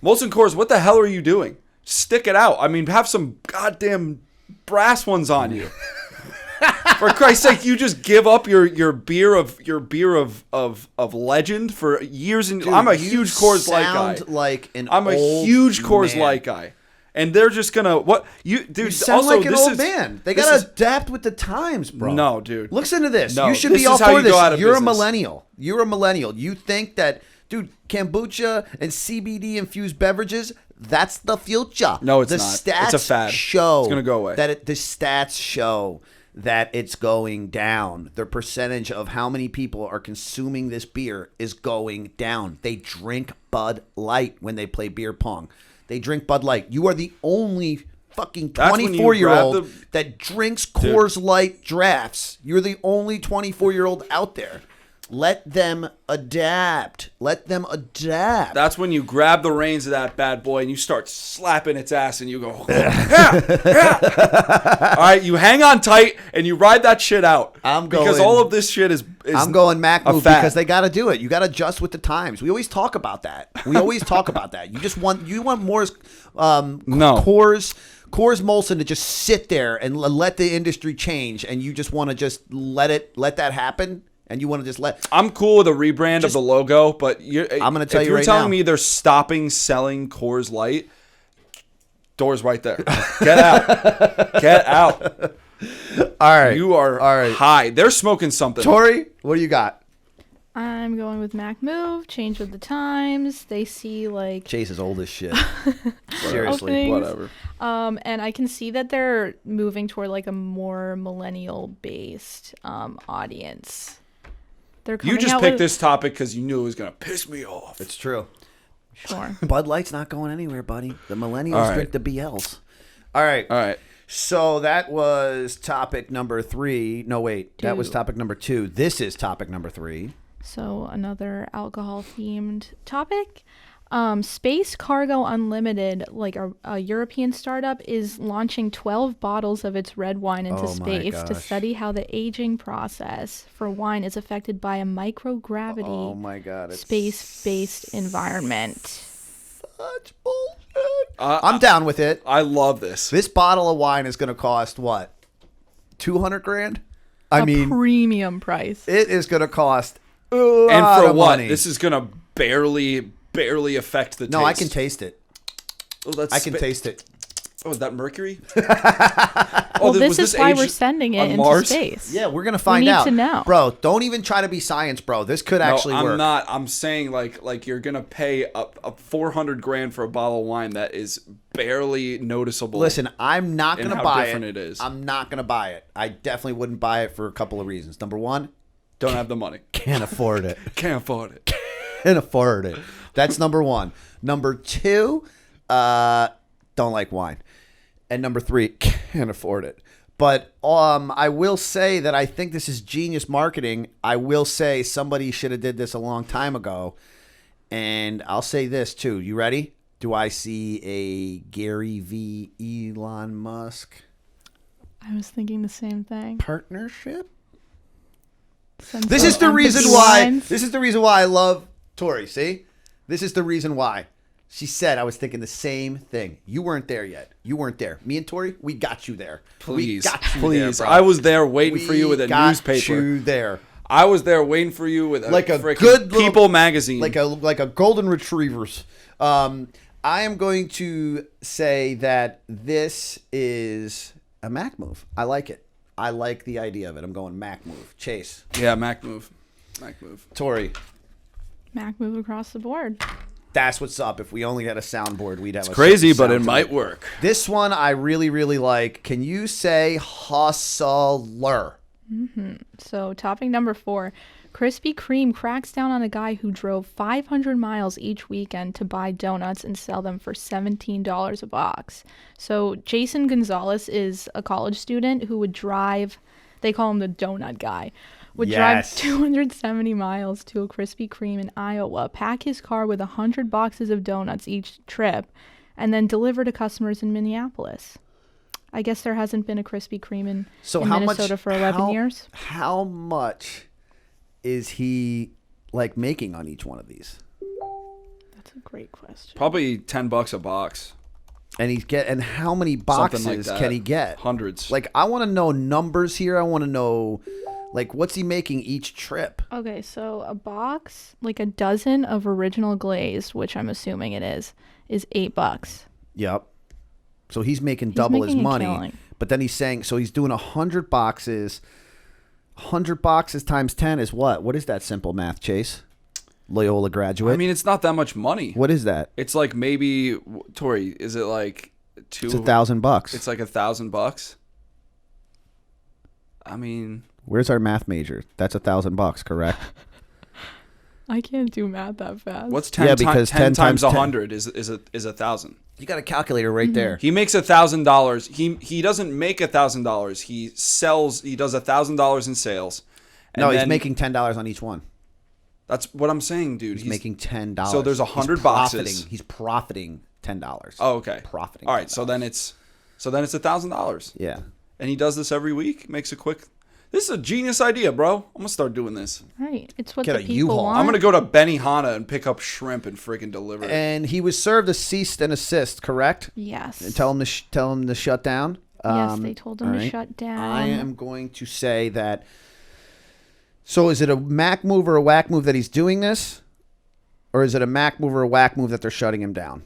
Molson Coors, what the hell are you doing? Stick it out. I mean, have some goddamn brass ones on you. For Christ's sake, you just give up your beer of legend for years. And
Dude,
I'm a huge Coors Light guy.
Sound like an
I'm a
old
huge Coors
man.
Light guy, and they're just gonna dude.
You sound
also,
like an
this
old
is,
man. They
this
gotta
is-
adapt with the times, bro.
No, dude.
Listen to this.
No,
You should
this
be all
is how
for
you go out
this.
of
You're a
business.
millennial. You're a millennial. You think that, dude, kombucha and CBD infused beverages, that's the future.
No, it's
the
not.
Stats
It's a fad.
show
It's gonna go away.
The stats show that it's going down. The percentage of how many people are consuming this beer is going down. They drink Bud Light when they play beer pong. They drink Bud Light. You are the only fucking
That's when you
24-year-old
grab the-
that drinks Coors Light drafts. You're the only 24-year-old out there. Let them adapt. Let them adapt.
That's when you grab the reins of that bad boy and you start slapping its ass and you go, yeah. All right, you hang on tight and you ride that shit out. Because
going-
all of this shit is
I'm going Mac
a
move
fad.
because they got to do it. You got to adjust with the times. We always talk about that. You want more
No.
Coors Molson to just sit there and let the industry change, and you just want to just let that happen. And you want to just let...
I'm cool with a rebrand of the logo, but
I'm gonna tell
if
you
you're
right
telling
now.
me they're stopping selling Coors Light, door's right there. Get out. Get out.
All right.
You are
All right.
high. They're smoking something.
Tori, what do you got?
I'm going with Mac move, change with the times. They see like
Chase is old as shit. Seriously.
Openings.
Whatever.
And I can see that they're moving toward like a more millennial based audience. They're coming
You just
out
picked
with,
this topic because you knew it was going to piss me off.
It's true.
Sure.
Bud Light's not going anywhere, buddy. The millennials
All right.
drink the BLs. All right.
All right.
So that was topic number 3. No, wait. That was
Two.
topic number 2. This is topic number 3.
So another alcohol themed topic. Space Cargo Unlimited, like a European startup, is launching 12 bottles of its red wine into
Oh my
space to
gosh.
study how the aging process for wine is affected by a microgravity
Oh my God. It's
space-based environment.
such bullshit. I'm down with it.
I love this.
This bottle of wine is going to cost what? 200 grand? I
A
mean,
premium price.
it is going to cost a
And
lot
for
of
what?
money.
This is going to barely affect the taste.
No, I can taste it.
Well, let's
I can
spit-
taste it.
Oh, is that Mercury?
Well, this is why we're sending it into
Mars?
space.
Yeah, we're gonna find
need
out.
to know.
Bro, don't even try to be science, bro. This could actually
I'm
work.
not. I'm saying like you're gonna pay a 400 grand for a bottle of wine that is barely noticeable.
Listen, I'm not
and
gonna
how
buy
different
it.
it is.
I'm not gonna buy it. I definitely wouldn't buy it for a couple of reasons. Number one,
Don't have the money.
can't afford it.
Can't afford it.
Can't afford it. That's number one. Number two, don't like wine. And number three, can't afford it. But I will say that I think this is genius marketing. I will say somebody should have did this a long time ago. And I'll say this too. You ready? Do I see a Gary V. Elon Musk
I was thinking the same thing.
partnership?
Send
This
some
is the reason
empathy
why.
lines.
This is the reason why I love Tori. See, this is the reason why. She said I was thinking the same thing. You weren't there yet. You weren't there. Me and Tori, we got you there.
Please,
we got you
please.
there, bro.
I was there waiting for you with a
got
newspaper.
You there,
I was there waiting for you with a
like a
frickin'
good little-
People magazine.
like a golden retrievers. I am going to say that this is a Mac move. I like it. I like the idea of it. I'm going Mac move. Chase,
yeah, Mac move. Mac move.
Tori.
Mac move across the board.
That's what's up. If we only had a soundboard, we'd have a
Crazy,
certain
but it
sound to
might work.
This one I really, really like. Can you say hustler?
So, topic number 4. Krispy Kreme cracks down on a guy who drove 500 miles each weekend to buy donuts and sell them for $17 a box. So, Jason Gonzalez is a college student who would drive, they call him the donut guy, would
Yes.
drive 270 miles to a Krispy Kreme in Iowa, pack his car with 100 boxes of donuts each trip, and then deliver to customers in Minneapolis. I guess there hasn't been a Krispy Kreme in Minnesota for 11 years.
How much is he like making on each one of these?
That's a great question.
Probably $10 a box.
And how many
Something
boxes
like that.
can he get?
Hundreds.
Like, I want to know numbers here. I want to know, like, what's he making each trip?
Okay, so a box, like a dozen of original glazed, which I'm assuming it is $8.
Yep. So he's making double his
making a
money.
killing.
But then he's saying, so he's doing 100 boxes. 100 boxes times 10 is what? What is that simple math, Chase? Loyola graduate.
I mean, it's not that much money.
What is that?
It's like maybe, Tori, is it like
It's $1,000.
It's like $1,000. I mean,
Where's our math major? That's $1,000, correct?
I can't do math that fast.
what's 10,
Yeah, because
10 times
10
100 is 1,000.
You got a calculator right there.
He makes $1,000. He doesn't make $1,000. He sells. He does $1,000 in sales. And
No, he's
then-
making $10 on each one.
That's what I'm saying, dude.
He's making $10.
So there's 100 boxes.
He's profiting $10.
Oh, okay.
Profiting.
All right.
$10.
So then it's $1,000.
Yeah.
And he does this every week. Makes a quick. This is a genius idea, bro. I'm gonna start doing this.
Right. It's what
Get
the
a
people
U-Haul.
want.
I'm gonna go to Benihana and pick up shrimp and freaking deliver it.
And he was served a cease and assist, correct?
Yes.
And tell him to shut down.
Yes, they told him
all
to
right.
shut down.
I am going to say that. So is it a Mac move or a Wack move that he's doing this? Or is it a Mac move or a Wack move that they're shutting him down?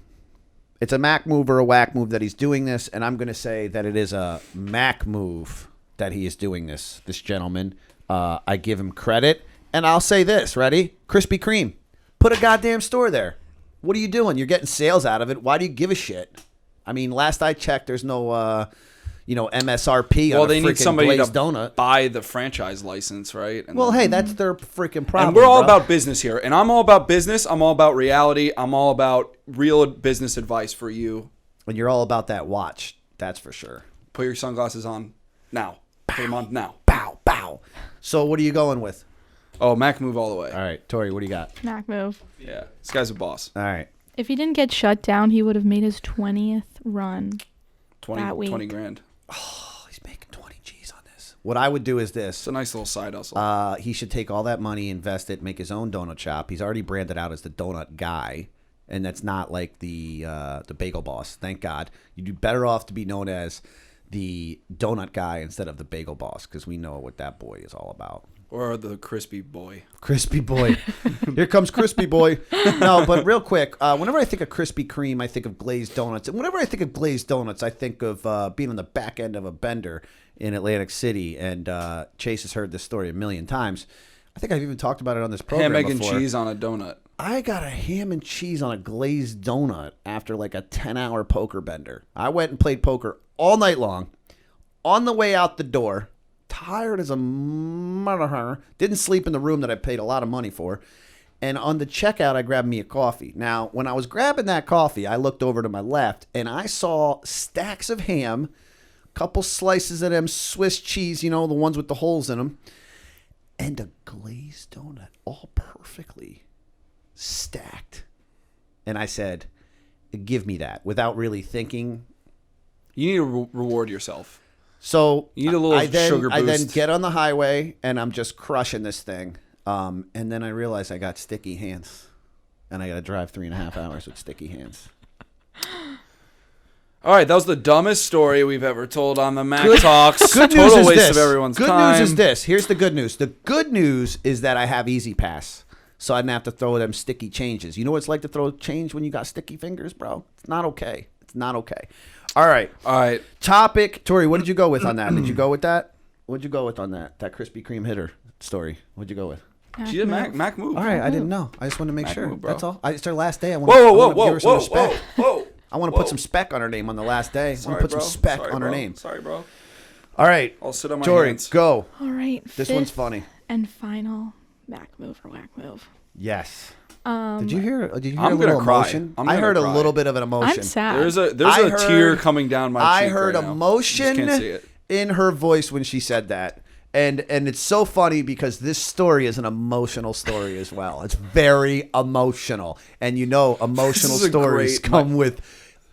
It's a Mac move or a Wack move that he's doing this, and I'm going to say that it is a Mac move that he is doing this gentleman. I give him credit, and I'll say this, ready? Krispy Kreme, put a goddamn store there. What are you doing? You're getting sales out of it. Why do you give a shit? I mean, last I checked, there's no, MSRP
well,
on
they
a
need
freaking
somebody to
glazed donut.
buy the franchise license, right? And
Well,
then-
hey, that's their freaking problem.
and we're all
bro.
about business here, and I'm all about business. I'm all about reality. I'm all about real business advice for you.
And you're all about that watch. That's for sure.
Put your sunglasses on now. Put them on now.
Bow, bow. So what are you going with?
Oh, Mac move all the way.
All right, Tori, what do you got?
Mac move.
Yeah, this guy's a boss.
All right.
If he didn't get shut down, he would have made his 20th run.
20,
That week.
20 grand.
Oh, he's making 20 G's on this. What I would do is this.
It's a nice little side hustle.
He should take all that money, invest it, make his own donut shop. He's already branded out as the donut guy, and that's not like the bagel boss. Thank God. You'd be better off to be known as the donut guy instead of the bagel boss, because we know what that boy is all about.
Or the crispy boy.
Crispy boy. Here comes Crispy boy. No, but real quick, whenever I think of Krispy Kreme, I think of glazed donuts. And whenever I think of glazed donuts, I think of being on the back end of a bender in Atlantic City. And Chase has heard this story a million times. I think I've even talked about it on this program
Ham, egg,
before.
and cheese on a donut.
I got a ham and cheese on a glazed donut after like a 10-hour poker bender. I went and played poker all night long. On the way out the door, tired as a mother, didn't sleep in the room that I paid a lot of money for. And on the checkout, I grabbed me a coffee. Now, when I was grabbing that coffee, I looked over to my left and I saw stacks of ham, a couple slices of them Swiss cheese, you know, the ones with the holes in them, and a glazed donut, all perfectly stacked. And I said, give me that, without really thinking.
You need to reward yourself.
So
You need a little sugar
I then
boost.
get on the highway and I'm just crushing this thing. And then I realize I got sticky hands. And I got to drive 3.5 hours with sticky hands.
All right, that was the dumbest story we've ever told on the Mack Talks.
Good
Total
news is
waste
this.
of everyone's
Good
time.
news is this. Here's the good news. The good news is that I have Easy Pass. So I didn't have to throw them sticky changes. You know what it's like to throw change when you got sticky fingers, bro? It's not okay. It's not okay. All right. Topic. Tori, what did you go with on that? Did you go with that? What did you go with on that? That Krispy Kreme hitter story. What did you go with?
She did Mac move.
All right. I didn't know. I just wanted to make
Mac
sure.
move, bro.
That's all. It's our last day. I
Whoa.
I want to put some spec on her name on the last day. I want to put some spec on her name.
Sorry, bro.
All right.
I'll sit on my
Tori,
hands.
go.
All right.
This one's funny.
And final Mac move or Wack move.
Yes. Did you hear a
I'm
little
gonna cry.
emotion?
I'm
I
gonna
heard
cry.
a little bit of an emotion.
I'm sad.
There's a
I
tear
heard-
coming down my
I
cheek
heard
right now.
emotion
Just can't see it.
in her voice when she said that. And it's so funny because this story is an emotional story as well. It's very emotional. And you know emotional
This is a
stories
great
come with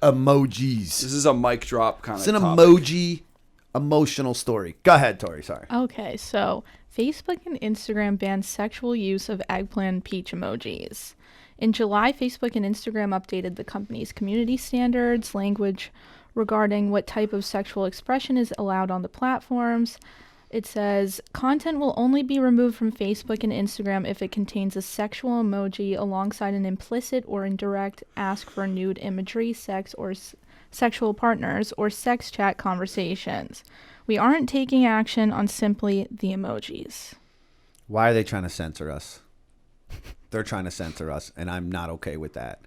emojis.
This is a mic drop kind
It's
of
an
topic.
emoji emotional story. Go ahead, Tori. Sorry.
Okay, so Facebook and Instagram banned sexual use of eggplant peach emojis. In July, Facebook and Instagram updated the company's community standards, language regarding what type of sexual expression is allowed on the platforms. It says, content will only be removed from Facebook and Instagram if it contains a sexual emoji alongside an implicit or indirect ask for nude imagery, sex or sexual partners, or sex chat conversations. We aren't taking action on simply the emojis.
Why are they trying to censor us? They're trying to censor us, and I'm not okay with that.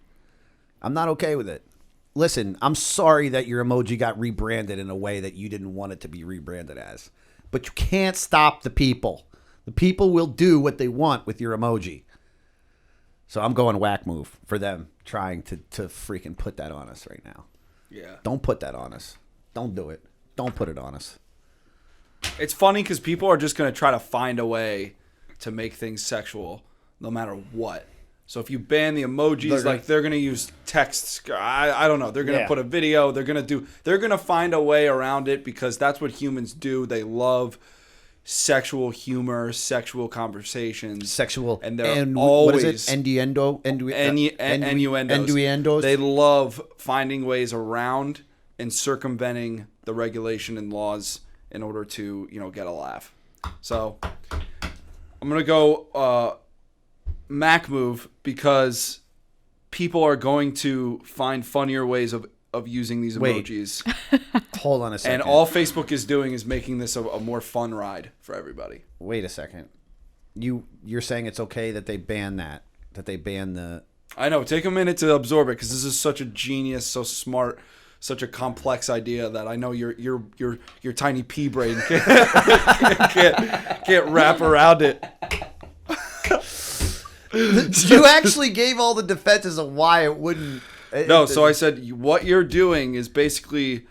I'm not okay with it. Listen, I'm sorry that your emoji got rebranded in a way that you didn't want it to be rebranded as. But you can't stop the people. The people will do what they want with your emoji. So I'm going whack move for them trying to freaking put that on us right now.
Yeah.
Don't put that on us. Don't do it. Don't put it on us.
It's funny because people are just going to try to find a way to make things sexual no matter what. So if you ban the emojis, they're going to use texts. I don't know. They're going to put a video. They're going to find a way around it because that's what humans do. They love sexual humor, sexual conversations.
Sexual.
And they're
what
always...
is it?
Innuendos. They love finding ways around and circumventing the regulation and laws in order to, get a laugh. So I'm going to go... Mac move because people are going to find funnier ways of using these emojis.
Hold on a second.
And all Facebook is doing is making this a more fun ride for everybody.
Wait a second. You're saying it's okay that they ban that they ban the...
I know. Take a minute to absorb it because this is such a genius, so smart, such a complex idea that I know your tiny pea brain can't wrap around it.
You actually gave all the defenses of why it wouldn't.
No, so I said what you're doing is basically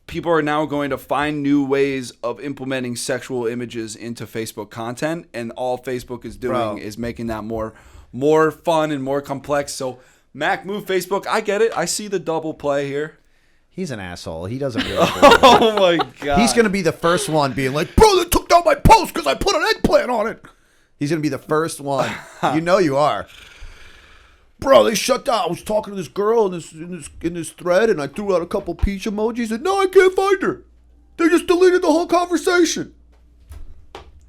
people are now going to find new ways of implementing sexual images into Facebook content, and all Facebook is doing is making that more fun and more complex. So Mac move Facebook, I get it. I see the double play here.
He's an asshole. He doesn't really.
Oh my god.
He's gonna be the first one being like, "Bro, they took down my post because I put an eggplant on it." He's going to be the first one. You know you are. Bro, they shut down. I was talking to this girl in this thread, and I threw out a couple peach emojis, and now I can't find her. They just deleted the whole conversation.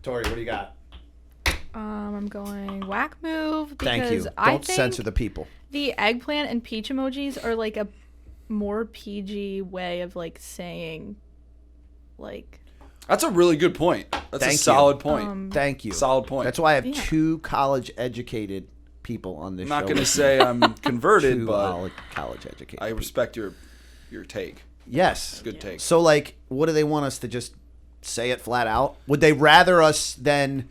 Tori, what do you got?
I'm going whack move because
Thank you.
I
Don't
think
censor the people.
the eggplant and peach emojis are like a more PG way of like saying like.
That's a really good point. That's
Thank
a
you.
solid point.
Thank you.
Solid point.
That's why I have
Yeah.
2 college-educated people on this
I'm
show.
not going to say I'm converted,
2
but
college-educated.
I respect your take.
Yes.
Good take.
So, like, what do they want us to just say it flat out? Would they rather us then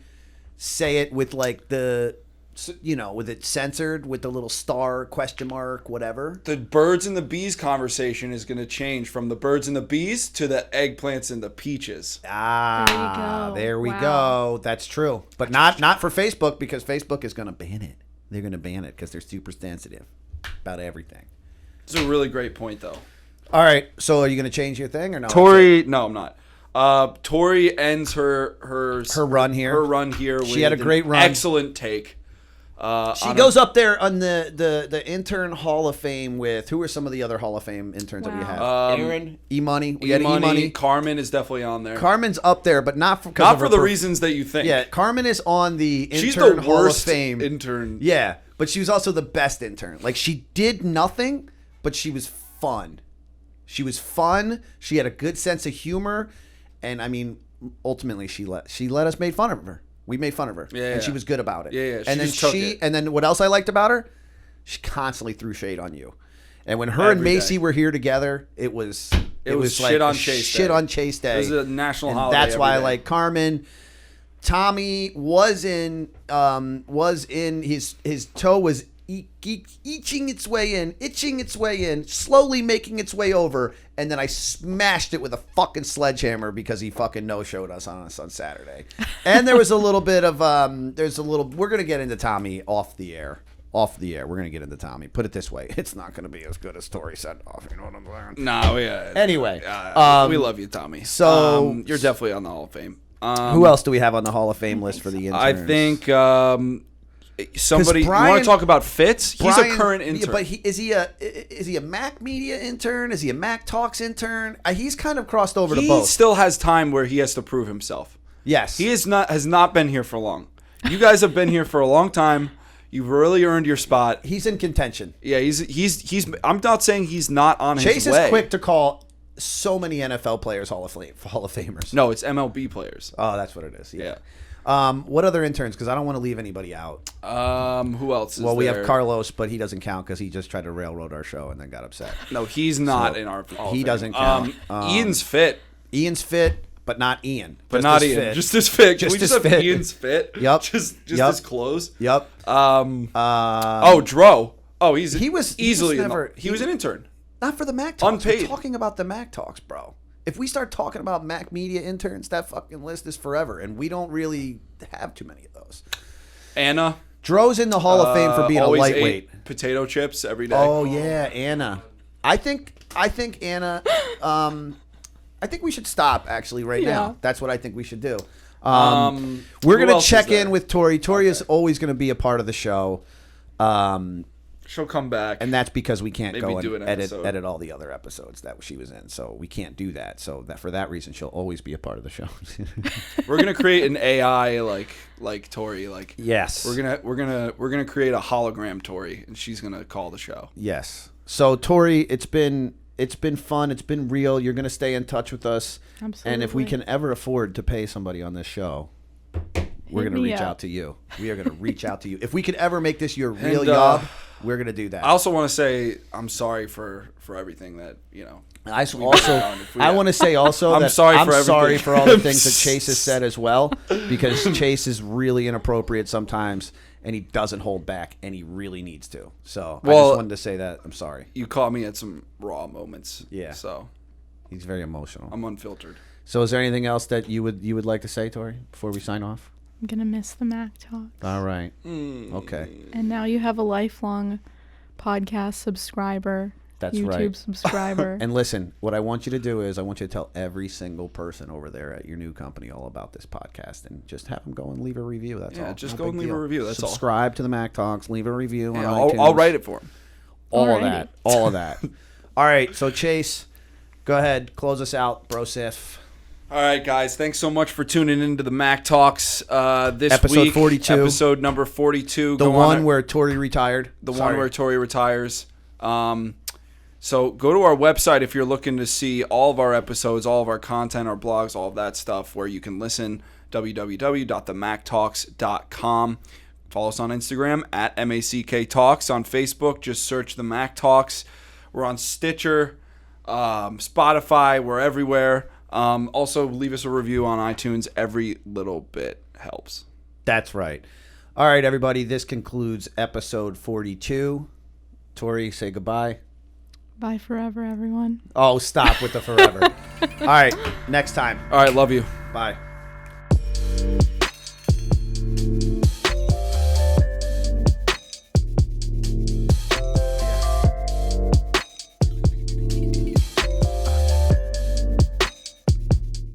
say it with, like, with it censored, with the little star, question mark, whatever?
The birds and the bees conversation is going to change from the birds and the bees to the eggplants and the peaches.
Ah, there we go. That's true. But not for Facebook, because Facebook is going to ban it. They're going to ban it because they're super sensitive about everything.
It's a really great point, though.
All right. So are you going to change your thing or no?
Tori, no, I'm not. Tori ends her
run here.
Her run here.
She had a great run.
Excellent take.
She goes up there on the intern Hall of Fame with, who are some of the other Hall of Fame interns that we have? Aaron, E-Money. We had E-Money.
Carmen is definitely on there.
Carmen's up there, but not for
the reasons that you think.
Yeah, Carmen is on the intern
She's the
Hall
worst
of Fame.
intern.
Yeah, but she was also the best intern. Like, she did nothing, but she was fun. She was fun. She had a good sense of humor, and I mean, ultimately, she let us make fun of her. We made fun of her, and she was good about it.
Yeah.
And then what else I liked about her? She constantly threw shade on you. And when her and Macy were here together, it was
shit
like
on Chase
shit
Day.
on Chase Day.
It was a national
and
holiday.
That's why I
every day.
like Carmen. Tommy was in his toe was itching its way in, slowly making its way over, and then I smashed it with a fucking sledgehammer because he fucking no-showed us on Saturday. And there was a little bit of we're gonna get into Tommy off the air. We're gonna get into Tommy. Put it this way, it's not gonna be as good as Tori said off. You know what I'm saying?
No, yeah.
Anyway,
we love you, Tommy.
So
you're definitely on the Hall of Fame.
Who else do we have on the Hall of Fame list for the interns?
I think somebody.
Brian,
you want to talk about Fitz? He's a current intern.
Yeah, but is he a Mack Media intern? Is he a Mack Talks intern? He's kind of crossed over to both.
He still has time where he has to prove himself.
Yes,
he has not been here for long. You guys have been here for a long time. You've really earned your spot.
He's in contention.
Yeah, he's. I'm not saying he's not on his way.
Chase is quick to call so many NFL players Hall of Famers.
No, it's MLB players.
Oh, that's what it is.
Yeah.
What other interns? Because I don't want to leave anybody out.
Who else is
we
there?
have Carlos, but he doesn't count because he just tried to railroad our show and then got upset.
No, he's not in our Hall of
He
Fame.
doesn't count.
Ian's fit.
Ian's fit, but not Ian.
But not Ian.
Fit.
Just as fit. Can
Just
we just
as
have
fit.
Ian's fit?
Yep.
Just
Yep.
as close.
Yep.
Dro. Oh, he was an intern.
Not for the Mack Talks.
Unpaid.
We're talking about the Mack Talks, bro. If we start talking about Mack Media interns, that fucking list is forever, and we don't really have too many of those.
Anna.
Dro's in the Hall of Fame for being a
always
lightweight.
ate potato chips every day.
Oh yeah, Anna. I think Anna. I think we should stop actually right now. That's what I think we should do. We're gonna check in with Tori. Tori is always gonna be a part of the show.
She'll come back,
and that's because we can't go
do
and
an episode.
edit all the other episodes that she was in. So we can't do that. So that for that reason, she'll always be a part of the show.
We're gonna create an AI like Tori. Like
yes,
we're gonna create a hologram Tori, and she's gonna call the show.
Yes. So Tori, it's been fun. It's been real. You're gonna stay in touch with us.
Absolutely.
And if we can ever afford to pay somebody on this show, we're going to reach out to you. We are going to reach out to you. If we could ever make this your real job, we're going to do that.
I also want to say I'm sorry for everything that,
I want to say also
I'm
that
sorry
I'm
for
sorry
everything.
for all the things that Chase has said as well, because Chase is really inappropriate sometimes, and he doesn't hold back, and he really needs to. So I just wanted to say that I'm sorry.
You caught me at some raw moments.
Yeah.
So
he's very emotional.
I'm unfiltered.
So is there anything else that you would like to say, Tori, before we sign off?
I'm gonna miss the Mack Talks.
All right. Okay.
And now you have a lifelong podcast subscriber.
That's
YouTube
right.
subscriber.
And listen, what I want you to do is I want you to tell every single person over there at your new company all about this podcast, and just have them go and leave a review. That's all.
Yeah, just
No
go and
big
leave a
deal.
review. That's all.
Subscribe to the Mack Talks. Leave a review on
Yeah,
iTunes.
I'll write it for him.
All of
Alrighty.
that. All of that. All right. So Chase, go ahead. Close us out, bro. Sif.
All right, guys. Thanks so much for tuning into the Mack Talks this
Episode
week.
42.
Episode number 42.
The one where Tori retired.
The one where Tori retires. So go to our website if you're looking to see all of our episodes, all of our content, our blogs, all of that stuff, where you can listen, www.themacktalks.com. Follow us on Instagram at MACK Talks. On Facebook, just search the Mack Talks. We're on Stitcher, Spotify. We're everywhere. Also, leave us a review on iTunes. Every little bit helps.
That's right. All right, everybody. This concludes episode 42. Tori, say goodbye.
Bye forever, everyone.
Oh, stop with the forever. All right, next time.
All right, love you.
Bye.